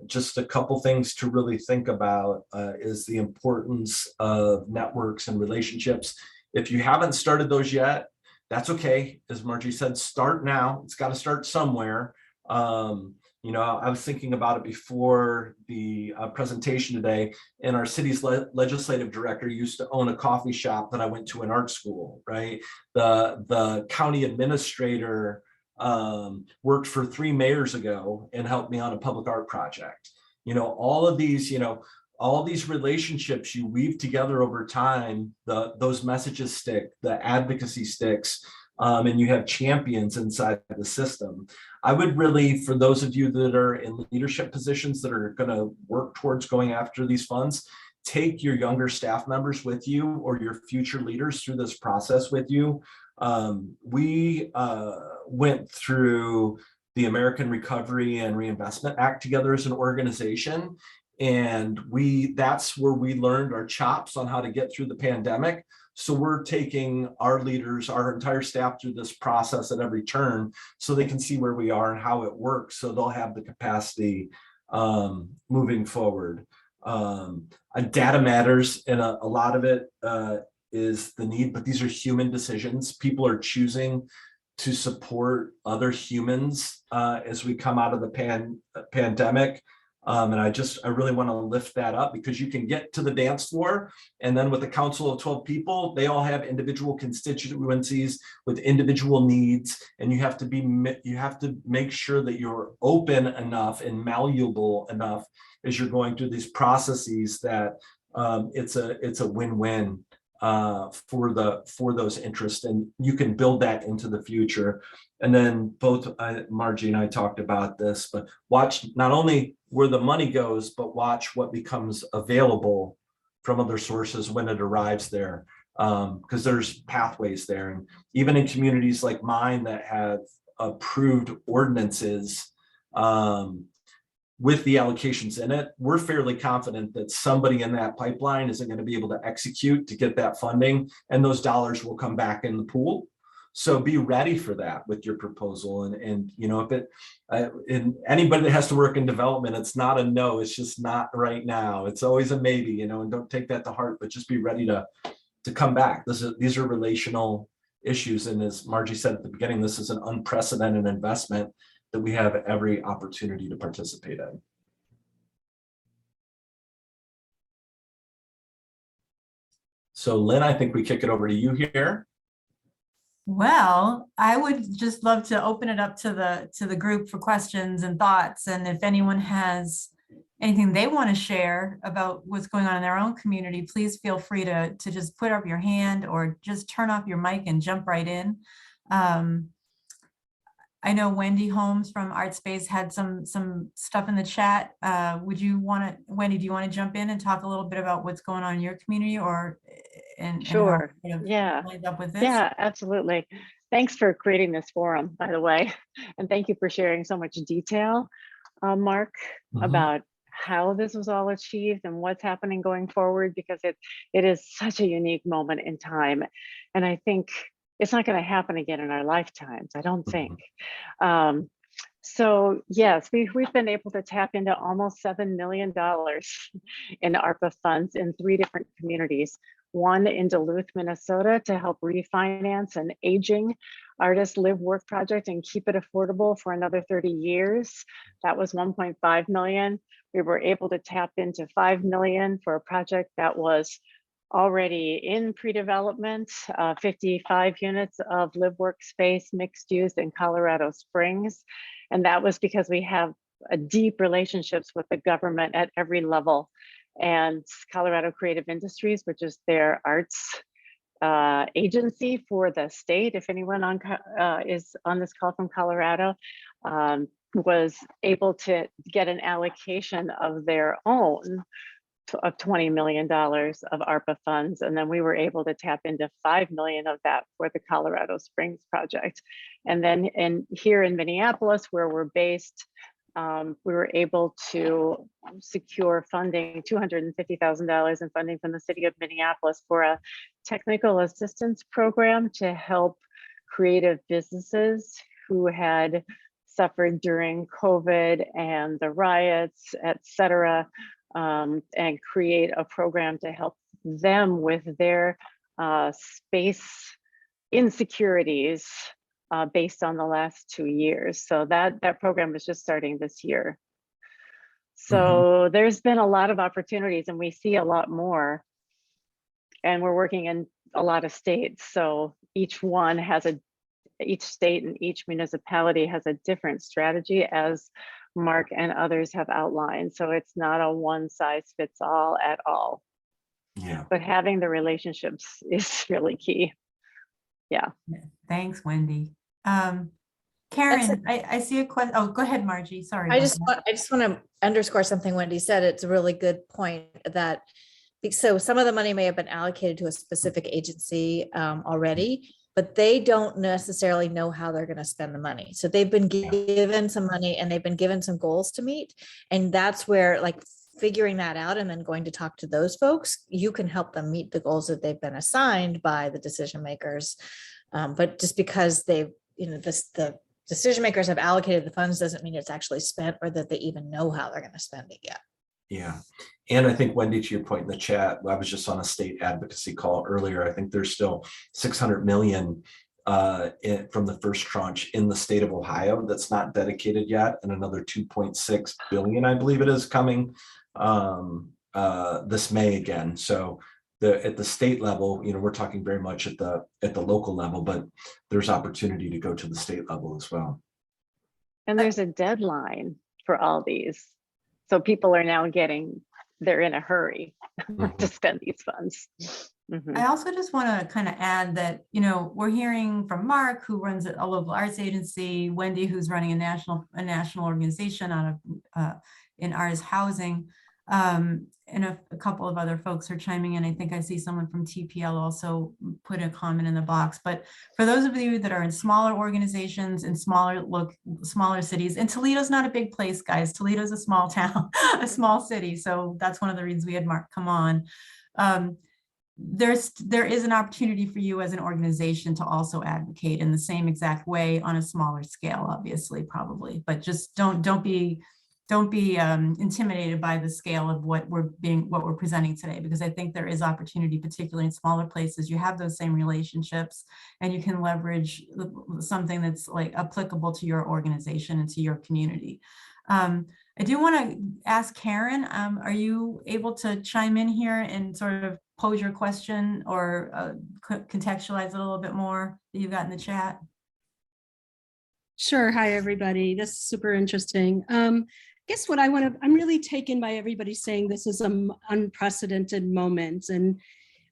just a couple things to really think about is the importance of networks and relationships. If you haven't started those yet, that's okay. As Margie said, start now. It's got to start somewhere. I was thinking about it before the presentation today, and our city's legislative director used to own a coffee shop that I went to in art school, right? The county administrator worked for 3 mayors ago and helped me on a public art project. All of these, all these relationships you weave together over time, those messages stick, the advocacy sticks, and you have champions inside the system. I would really, for those of you that are in leadership positions that are going to work towards going after these funds, take your younger staff members with you or your future leaders through this process with you. We went through the American Recovery and Reinvestment Act together as an organization. And that's where we learned our chops on how to get through the pandemic. So we're taking our leaders, our entire staff through this process at every turn so they can see where we are and how it works. So they'll have the capacity moving forward. Data matters, and a lot of it is the need, but these are human decisions. People are choosing to support other humans as we come out of the pandemic. And I really want to lift that up, because you can get to the dance floor, and then with a council of 12 people, they all have individual constituencies with individual needs, and you have to make sure that you're open enough and malleable enough as you're going through these processes that it's a win-win for those interests, and you can build that into the future. And then both Margie and I talked about this, but watch not only where the money goes, but watch what becomes available from other sources when it arrives there, because there's pathways there. And even in communities like mine that have approved ordinances, with the allocations in it, we're fairly confident that somebody in that pipeline isn't going to be able to execute to get that funding, and those dollars will come back in the pool. So be ready for that with your proposal. And you know, if it, and anybody that has to work in development, it's not a no, it's just not right now. It's always a maybe, you know, and don't take that to heart, but just be ready to come back. These are relational issues. And as Margie said at the beginning, this is an unprecedented investment that we have every opportunity to participate in. So Lynn, I think we kick it over to you here. Well, I would just love to open it up to the group for questions and thoughts. And if anyone has anything they want to share about what's going on in their own community, please feel free to just put up your hand or just turn off your mic and jump right in. I know Wendy Holmes from Art Space had some stuff in the chat. Wendy, do you want to jump in and talk a little bit about what's going on in your community, or Sure. yeah, lined up with this? Yeah, absolutely. Thanks for creating this forum, by the way, and thank you for sharing so much detail, Marc, about how this was all achieved and what's happening going forward, because it is such a unique moment in time, and I think it's not going to happen again in our lifetimes, I don't think. So yes, we've been able to tap into almost $7 million in ARPA funds in 3 different communities. One in Duluth, Minnesota, to help refinance an aging artist live work project and keep it affordable for another 30 years. That was 1.5 million. We were able to tap into 5 million for a project that was already in pre-development, 55 units of live workspace mixed use in Colorado Springs. And that was because we have deep relationships with the government at every level. And Colorado Creative Industries, which is their arts agency for the state, if anyone is on this call from Colorado, was able to get an allocation of their own of $20 million of ARPA funds. And then we were able to tap into 5 million of that for the Colorado Springs project. And then here in Minneapolis, where we're based, we were able to secure funding, $250,000 in funding from the city of Minneapolis for a technical assistance program to help creative businesses who had suffered during COVID and the riots, et cetera, and create a program to help them with their space insecurities based on the last 2 years. So that program is just starting this year. So there's been a lot of opportunities, and we see a lot more. And we're working in a lot of states. So each state and each municipality has a different strategy, as Marc and others have outlined. So it's not a one size fits all at all. Yeah. But having the relationships is really key. Yeah. Thanks, Wendy. Karen, I see a question. Oh, go ahead, Margie. Sorry. I just want to underscore something Wendy said. It's a really good point that, so some of the money may have been allocated to a specific agency already, but they don't necessarily know how they're going to spend the money. So they've been given some money and they've been given some goals to meet. And that's where, like, figuring that out and then going to talk to those folks, you can help them meet the goals that they've been assigned by the decision makers. But just because they've, the decision makers have allocated the funds doesn't mean it's actually spent or that they even know how they're going to spend it yet. Yeah. And I think, Wendy, to your point in the chat, I was just on a state advocacy call earlier. I think there's still 600 million from the first tranche in the state of Ohio that's not dedicated yet, and another 2.6 billion, I believe it is, coming this May again. So at the state level, we're talking very much at the local level, but there's opportunity to go to the state level as well. And there's a deadline for all these. So people are now they're in a hurry to spend these funds. I also just want to kind of add that, we're hearing from Marc, who runs a local arts agency, Wendy, who's running a national organization out of in artist housing. And a couple of other folks are chiming in. I think I see someone from TPL also put a comment in the box. But for those of you that are in smaller organizations in smaller cities, and Toledo's not a big place, guys. Toledo's a small town, a small city. So that's one of the reasons we had Marc come on. There is an opportunity for you as an organization to also advocate in the same exact way on a smaller scale, obviously, probably, but just don't be intimidated by the scale of what we're presenting today, because I think there is opportunity, particularly in smaller places. You have those same relationships and you can leverage something that's like applicable to your organization and to your community. I do want to ask Karen, are you able to chime in here and sort of pose your question or contextualize it a little bit more that you've got in the chat? Sure. Hi, everybody. This is super interesting. Guess what I'm really taken by everybody saying this is an unprecedented moment. And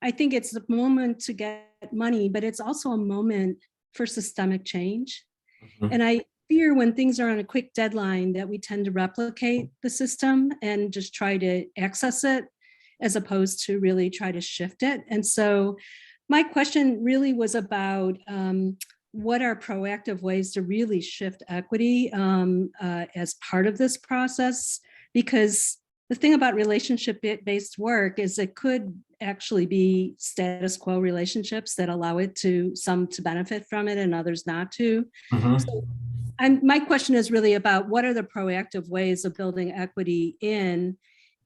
I think it's the moment to get money, but it's also a moment for systemic change. Mm-hmm. And I fear when things are on a quick deadline that we tend to replicate the system and just try to access it as opposed to really try to shift it. And so my question really was about what are proactive ways to really shift equity as part of this process? Because the thing about relationship-based work is it could actually be status quo relationships that allow it to some to benefit from it and others not to. Mm-hmm. So my question is really about what are the proactive ways of building equity in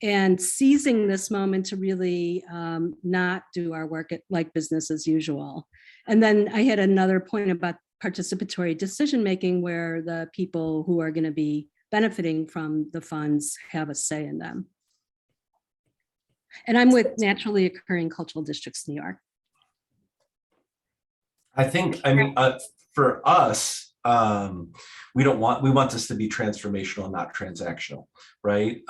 and seizing this moment to really not do our work like business as usual. And then I had another point about participatory decision-making where the people who are going to be benefiting from the funds have a say in them. And I'm with Naturally Occurring Cultural Districts, New York. I think, for us, we want this to be transformational, not transactional, right?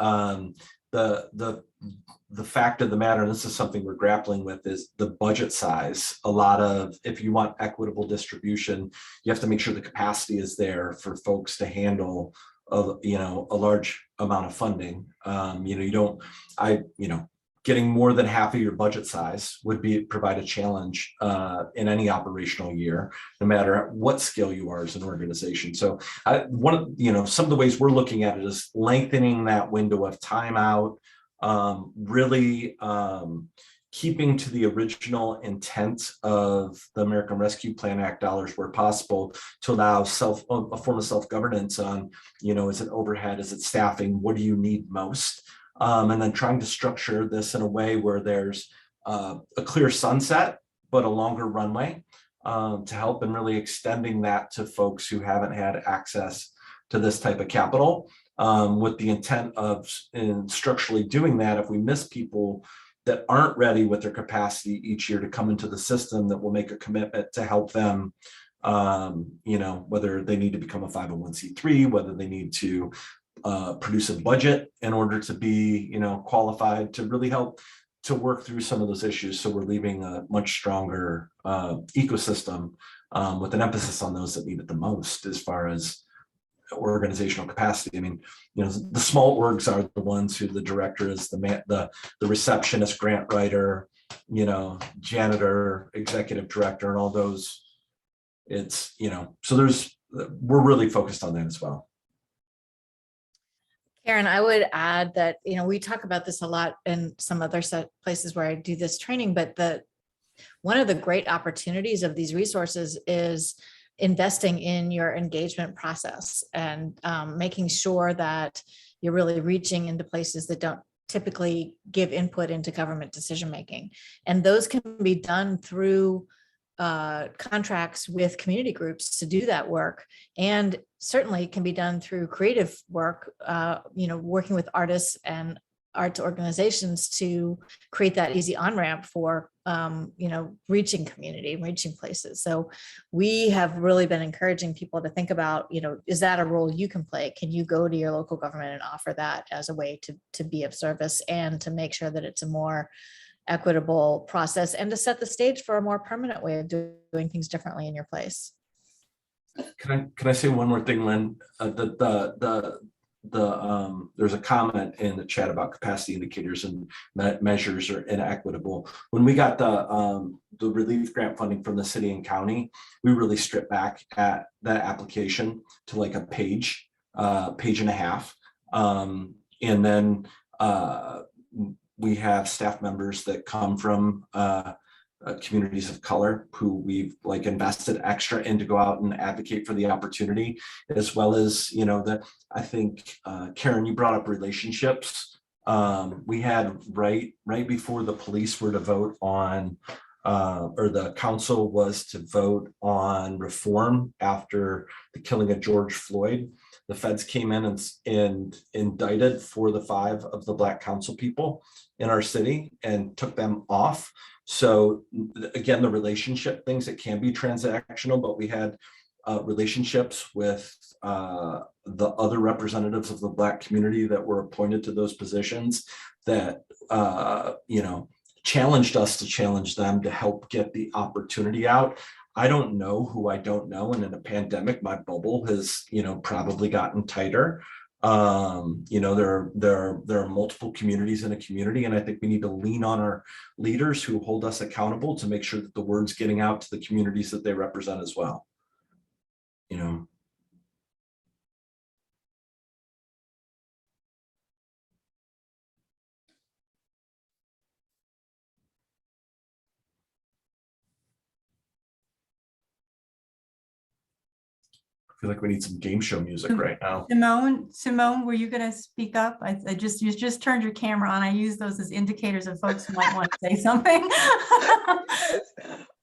The fact of the matter, and this is something we're grappling with, is the budget size. If you want equitable distribution, you have to make sure the capacity is there for folks to handle a large amount of funding. Getting more than half of your budget size would provide a challenge in any operational year, no matter what scale you are as an organization. So some of the ways we're looking at it is lengthening that window of timeout, really keeping to the original intent of the American Rescue Plan Act dollars where possible to allow a form of self-governance on, is it overhead, is it staffing, what do you need most? And then trying to structure this in a way where there's a clear sunset, but a longer runway to help, and really extending that to folks who haven't had access to this type of capital, with the intent of structurally doing that. If we miss people that aren't ready with their capacity each year to come into the system, that will make a commitment to help them, whether they need to become a 501c3, whether they need to produce a budget in order to be, qualified to really help to work through some of those issues. So we're leaving a much stronger ecosystem with an emphasis on those that need it the most as far as organizational capacity. I mean, the small orgs are the ones who the director is the receptionist, grant writer, janitor, executive director, and all those. It's, so we're really focused on that as well. Karen, I would add that, we talk about this a lot in some other places where I do this training, but one of the great opportunities of these resources is investing in your engagement process and making sure that you're really reaching into places that don't typically give input into government decision-making. And those can be done through contracts with community groups to do that work, and certainly can be done through creative work, working with artists and arts organizations to create that easy on-ramp for reaching community, reaching places. So we have really been encouraging people to think about, is that a role you can play? Can you go to your local government and offer that as a way to be of service and to make sure that it's a more equitable process and to set the stage for a more permanent way of doing things differently in your place? Can I say one more thing, Lynn? there's a comment in the chat about capacity indicators and measures are inequitable. When we got the relief grant funding from the city and county, we really stripped back at that application to like a page and a half. And then we have staff members that come from communities of color who we've like invested extra in to go out and advocate for the opportunity, as well as, you know, I think Karen, you brought up relationships. We had right before the police were to vote on or the council was to vote on reform after the killing of George Floyd. The feds came in and indicted 4 of the 5 of the Black council people in our city and took them off. So again, the relationship things, it can be transactional, but we had relationships with the other representatives of the Black community that were appointed to those positions that, you know, challenged us to challenge them to help get the opportunity out. I don't know who I don't know. And in a pandemic, my bubble has, you know, probably gotten tighter. You know, there are multiple communities in a community, and I think we need to lean on our leaders who hold us accountable to make sure that the word's getting out to the communities that they represent as well. You know. I feel like we need some game show music right now. Simone, were you going to speak up? You just turned your camera on. I use those as indicators of folks who might want to say something.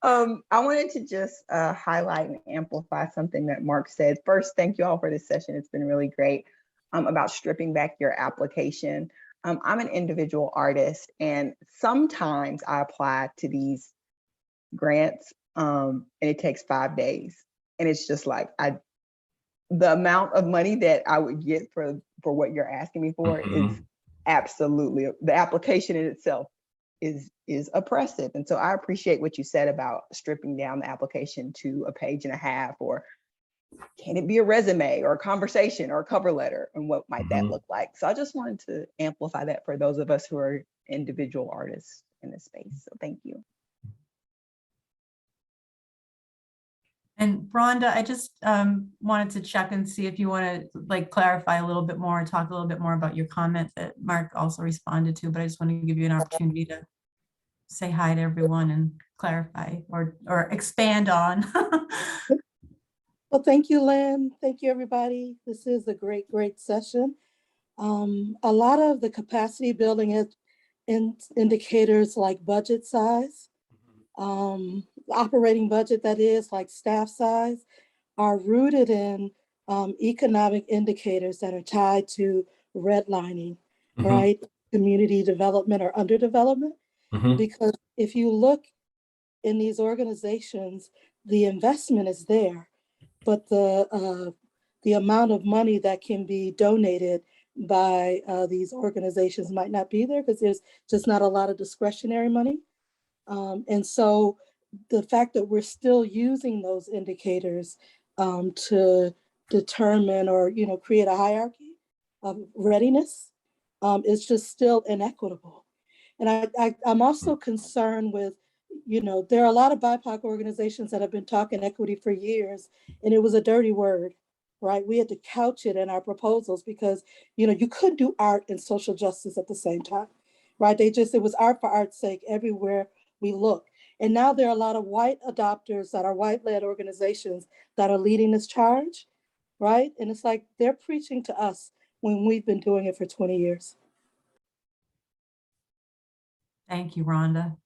I wanted to just highlight and amplify something that Marc said. First, thank you all for this session. It's been really great about stripping back your application. I'm an individual artist, and sometimes I apply to these grants and it takes 5 days. And it's just like, the amount of money that I would get for what you're asking me for is absolutely, the application in itself is oppressive. And so I appreciate what you said about stripping down the application to a page and a half, or can it be a resume or a conversation or a cover letter, and what might that look like? So I just wanted to amplify that for those of us who are individual artists in this space. So thank you. And Rhonda, I just wanted to check and see if you want to like clarify a little bit more and talk a little bit more about your comment that Marc also responded to, but I just want to give you an opportunity to say hi to everyone and clarify or expand on. Well, thank you, Lynn. Thank you, everybody. This is a great session. A lot of the capacity building indicators like budget size, operating budget, that is, like staff size, are rooted in economic indicators that are tied to redlining, right? Community development or underdevelopment. Because if you look in these organizations, the investment is there, but the amount of money that can be donated by these organizations might not be there, because there's just not a lot of discretionary money. And so the fact that we're still using those indicators to determine or, you know, create a hierarchy of readiness is just still inequitable. And I'm also concerned with, you know, there are a lot of BIPOC organizations that have been talking equity for years, and it was a dirty word, right? We had to couch it in our proposals because, you know, you couldn't do art and social justice at the same time, right? It was art for art's sake everywhere we look. And now there are a lot of white adopters that are white-led organizations that are leading this charge, right? And it's like they're preaching to us when we've been doing it for 20 years. Thank you, Rhonda.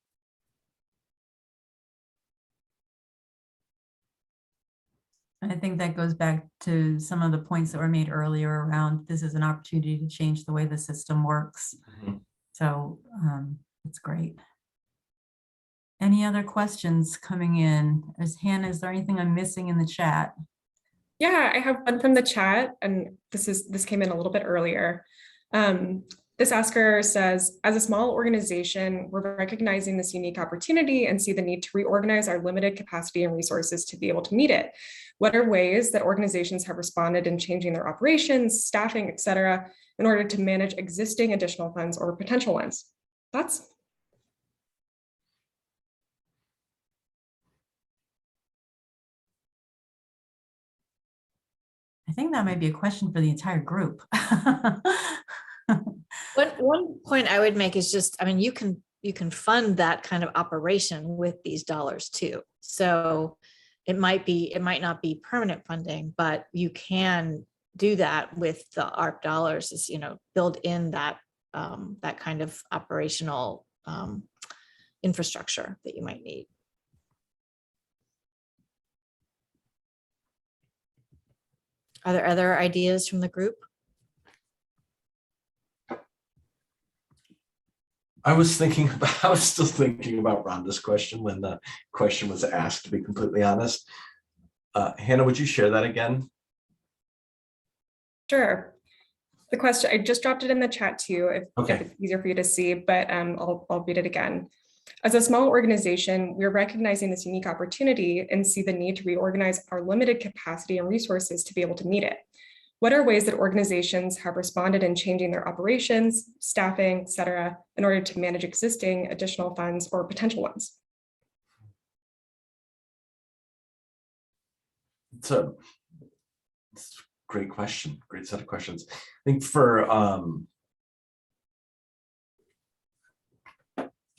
And I think that goes back to some of the points that were made earlier around this is an opportunity to change the way the system works. So it's great. Any other questions coming in? Hannah, is there anything I'm missing in the chat? Yeah, I have one from the chat, and this came in a little bit earlier. This asker says, as a small organization, we're recognizing this unique opportunity and see the need to reorganize our limited capacity and resources to be able to meet it. What are ways that organizations have responded in changing their operations, staffing, et cetera, in order to manage existing additional funds or potential ones? Thoughts? I think that might be a question for the entire group. One point I would make is just, I mean, you can fund that kind of operation with these dollars too. So it might not be permanent funding, but you can do that with the ARP dollars, is, build in that that kind of operational infrastructure that you might need. Are there other ideas from the group? I was still thinking about Rhonda's question when the question was asked, to be completely honest. Hannah, would you share that again? Sure. The question, I just dropped it in the chat too, if it's easier for you to see, but I'll read it again. As a small organization, we're recognizing this unique opportunity and see the need to reorganize our limited capacity and resources to be able to meet it. What are ways that organizations have responded in changing their operations, staffing, et cetera, in order to manage existing additional funds or potential ones? It's a great question, great set of questions. I think for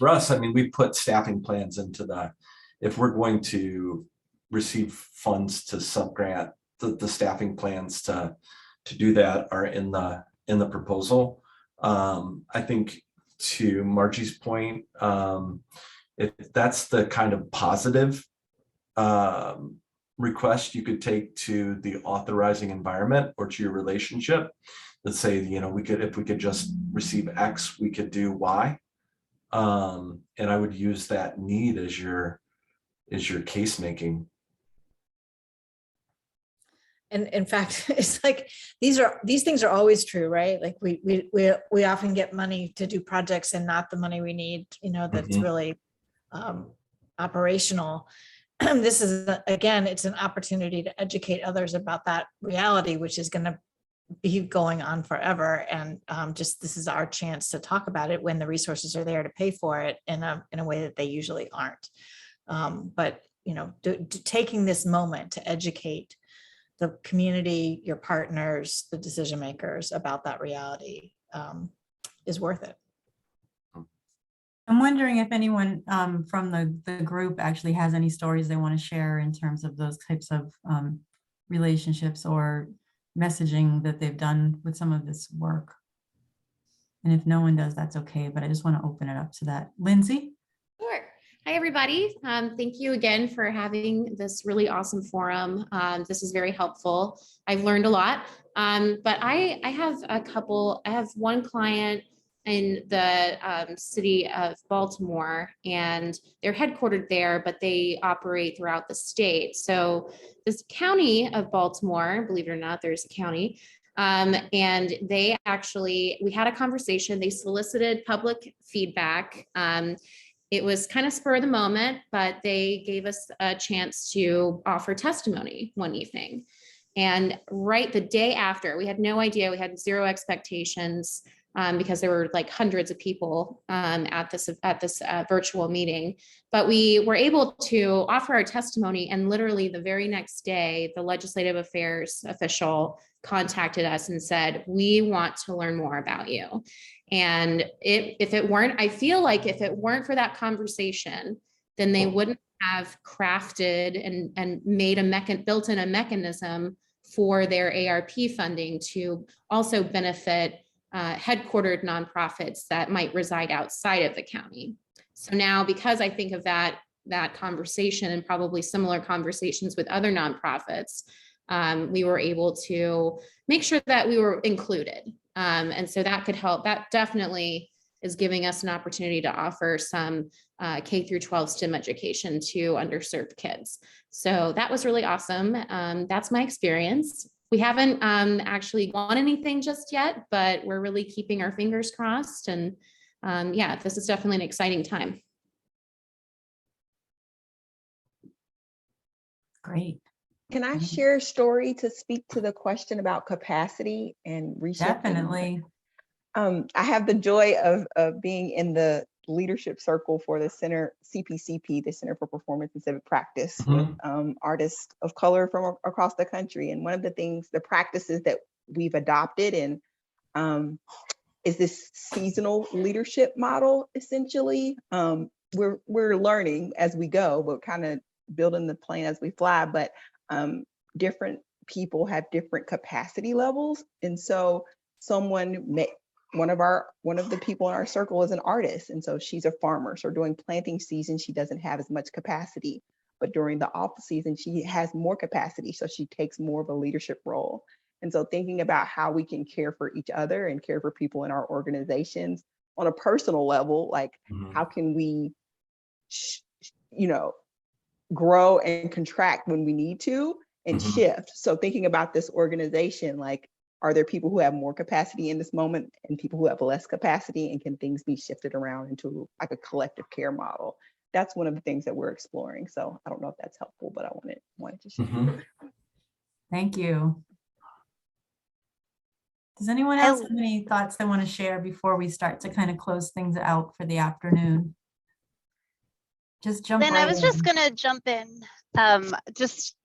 us, I mean, we put staffing plans into if we're going to receive funds to subgrant, the staffing plans to do that are in the proposal. I think to Margy's point, that's the kind of positive request you could take to the authorizing environment or to your relationship. Let's say, if we could just receive X, we could do Y. And I would use that need as your case making. And in fact, it's like these things are always true, right? Like we often get money to do projects and not the money we need, that's really operational. This is, again, it's an opportunity to educate others about that reality, which is going to be going on forever. And this is our chance to talk about it when the resources are there to pay for it in a way that they usually aren't. But taking this moment to educate the community, your partners, the decision makers about that reality is worth it. I'm wondering if anyone from the group actually has any stories they want to share in terms of those types of relationships or messaging that they've done with some of this work. And if no one does, that's okay, but I just want to open it up to that. Lindsay? Sure. Hi, everybody. Thank you again for having this really awesome forum. This is very helpful. I've learned a lot, but I have one client in the city of Baltimore, and they're headquartered there, but they operate throughout the state. So this county of Baltimore, believe it or not, there's a county, and we had a conversation. They solicited public feedback. It was kind of spur of the moment, but they gave us a chance to offer testimony one evening. And right the day after, we had no idea, we had zero expectations, because there were like hundreds of people at this virtual meeting, but we were able to offer our testimony. And literally the very next day, the legislative affairs official contacted us and said, "We want to learn more about you." And I feel like if it weren't for that conversation, then they wouldn't have crafted and built in a mechanism for their ARP funding to also benefit headquartered nonprofits that might reside outside of the county. So now, because I think of that conversation and probably similar conversations with other nonprofits, we were able to make sure that we were included. And so that could help. That definitely is giving us an opportunity to offer some K through 12 STEM education to underserved kids. So that was really awesome. That's my experience. We haven't actually won anything just yet, but we're really keeping our fingers crossed. And yeah, this is definitely an exciting time. Great. Can I share a story to speak to the question about capacity and reshifting? Definitely. I have the joy of being in the leadership circle for the Center, CPCP, the Center for Performance and Civic Practice, with artists of color from across the country. And one of the things, the practices that we've adopted and is this seasonal leadership model, essentially. We're learning as we go, but kind of building the plane as we fly, but different people have different capacity levels. And so one of the people in our circle is an artist. And so she's a farmer. So during planting season, she doesn't have as much capacity, but during the off season, she has more capacity. So she takes more of a leadership role. And so thinking about how we can care for each other and care for people in our organizations on a personal level, like how can we, grow and contract when we need to and shift. So thinking about this organization, like, are there people who have more capacity in this moment and people who have less capacity, and can things be shifted around into like a collective care model? That's one of the things that we're exploring. So I don't know if that's helpful, but I wanted to share. Thank you. Does anyone else have any thoughts they want to share before we start to kind of close things out for the afternoon? Just jump right in. I was just going to jump in.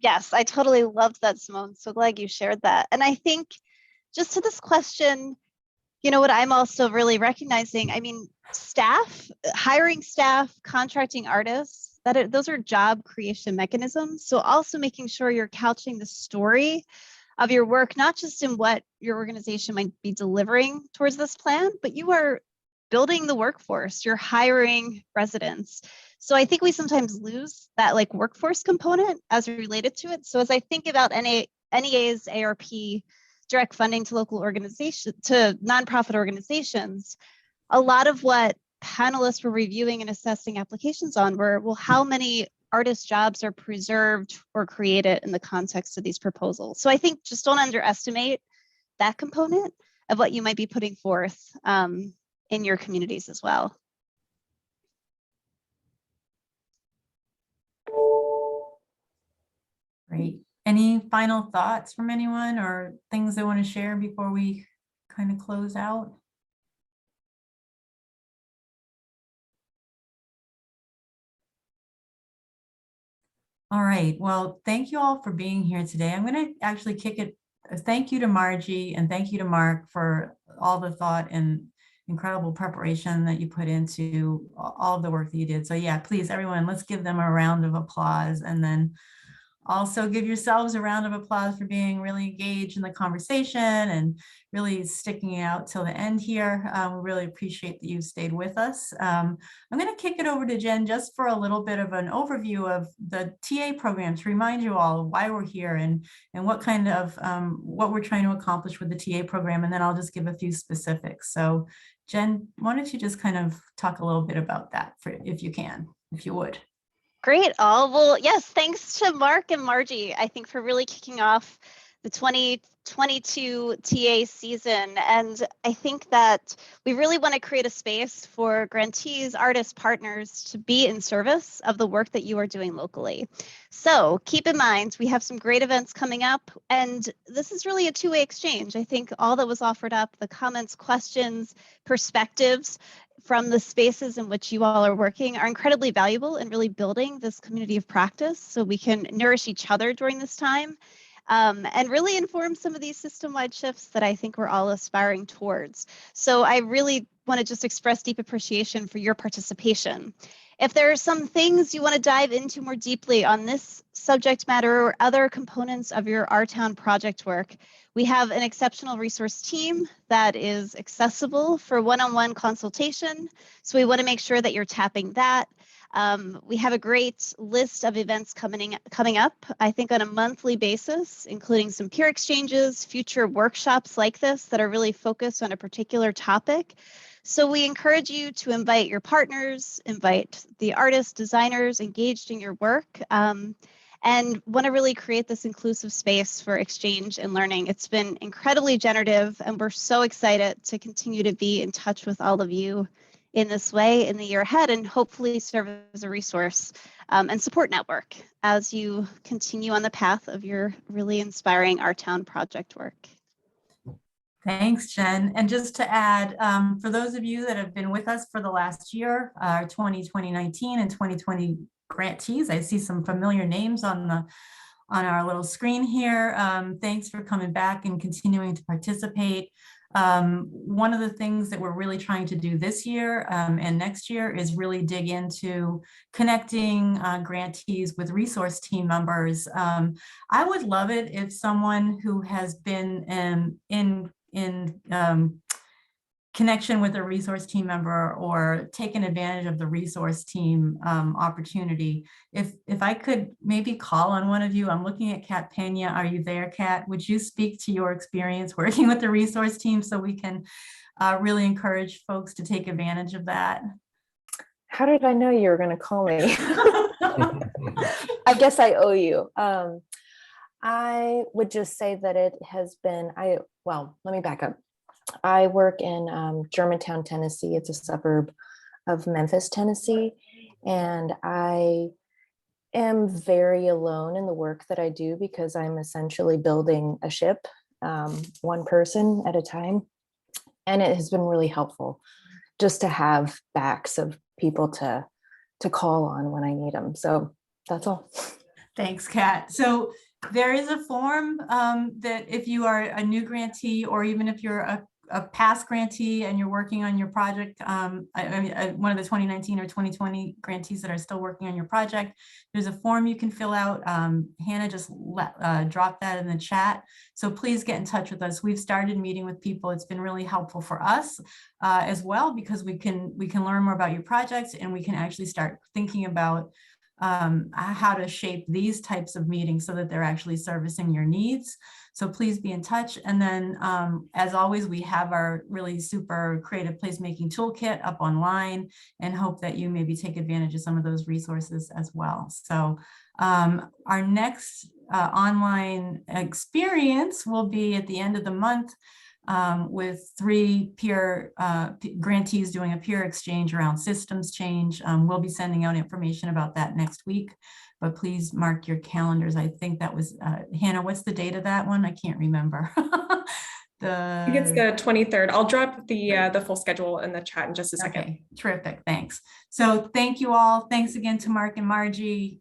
Yes, I totally loved that, Simone. So glad you shared that. And I think just to this question, what I'm also really recognizing, I mean, hiring staff, contracting artists, those are job creation mechanisms. So also making sure you're couching the story of your work, not just in what your organization might be delivering towards this plan, but you are building the workforce, you're hiring residents. So I think we sometimes lose that like workforce component as related to it. So as I think about NEA's ARP direct funding to local organizations, to nonprofit organizations, a lot of what panelists were reviewing and assessing applications on were, well, how many artist jobs are preserved or created in the context of these proposals? So I think just don't underestimate that component of what you might be putting forth in your communities as well. Great. Any final thoughts from anyone or things they want to share before we kind of close out? All right. Well, thank you all for being here today. I'm going to actually kick it. Thank you to Margy and thank you to Marc for all the thought and incredible preparation that you put into all of the work that you did. So yeah, please, everyone, let's give them a round of applause, and then also give yourselves a round of applause for being really engaged in the conversation and really sticking out till the end here. We really appreciate that you stayed with us. I'm going to kick it over to Jen just for a little bit of an overview of the TA program to remind you all why we're here and what kind of what we're trying to accomplish with the TA program, and then I'll just give a few specifics. So Jen, why don't you just kind of talk a little bit about that, if you would. Great, all. Well, yes, thanks to Marc and Margy, I think, for really kicking off the 2022 TA season. And I think that we really want to create a space for grantees, artists, partners to be in service of the work that you are doing locally. So keep in mind, we have some great events coming up, and this is really a two-way exchange. I think all that was offered up, the comments, questions, perspectives from the spaces in which you all are working are incredibly valuable in really building this community of practice so we can nourish each other during this time and really inform some of these system-wide shifts that I think we're all aspiring towards. So I really want to just express deep appreciation for your participation. If there are some things you want to dive into more deeply on this subject matter or other components of your Our Town project work, we have an exceptional resource team that is accessible for one-on-one consultation. So we want to make sure that you're tapping that. We have a great list of events coming up, I think, on a monthly basis, including some peer exchanges, future workshops like this that are really focused on a particular topic. So we encourage you to invite your partners, invite the artists, designers engaged in your work, and want to really create this inclusive space for exchange and learning. It's been incredibly generative, and we're so excited to continue to be in touch with all of you in this way in the year ahead, and hopefully serve as a resource and support network as you continue on the path of your really inspiring Our Town project work. Thanks, Jen. And just to add, for those of you that have been with us for the last year, 2019 and 2020 grantees, I see some familiar names on our little screen here. Thanks for coming back and continuing to participate. One of the things that we're really trying to do this year and next year is really dig into connecting grantees with resource team members. I would love it if someone who has been in connection with a resource team member or taken advantage of the resource team opportunity. If I could maybe call on one of you, I'm looking at Kat Pena. Are you there, Kat? Would you speak to your experience working with the resource team so we can really encourage folks to take advantage of that? How did I know you were going to call me? I guess I owe you. I would just say that it has been, well, let me back up. I work in Germantown, Tennessee. It's a suburb of Memphis, Tennessee. And I am very alone in the work that I do because I'm essentially building a ship, one person at a time. And it has been really helpful just to have backs of people to call on when I need them. So that's all. Thanks, Kat. So there is a form that if you are a new grantee, or even if you're a past grantee and you're working on your project, one of the 2019 or 2020 grantees that are still working on your project, there's a form you can fill out. Hannah just dropped that in the chat. So please get in touch with us. We've started meeting with people. It's been really helpful for us as well, because we can learn more about your projects and we can actually start thinking about how to shape these types of meetings so that they're actually servicing your needs. So please be in touch. And then as always, we have our really super creative placemaking toolkit up online, and hope that you maybe take advantage of some of those resources as well. So our next online experience will be at the end of the month with 3 peer grantees doing a peer exchange around systems change. We'll be sending out information about that next week, but please mark your calendars. I think that was, Hannah, what's the date of that one? I can't remember. I think it's the 23rd. I'll drop the full schedule in the chat in just a second. Okay, terrific, thanks. So thank you all. Thanks again to Marc and Margie.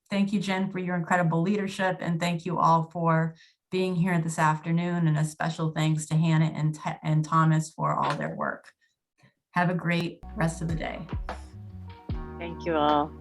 Thank you, Jen, for your incredible leadership, and thank you all for being here this afternoon, and a special thanks to Hannah and Thomas for all their work. Have a great rest of the day. Thank you all.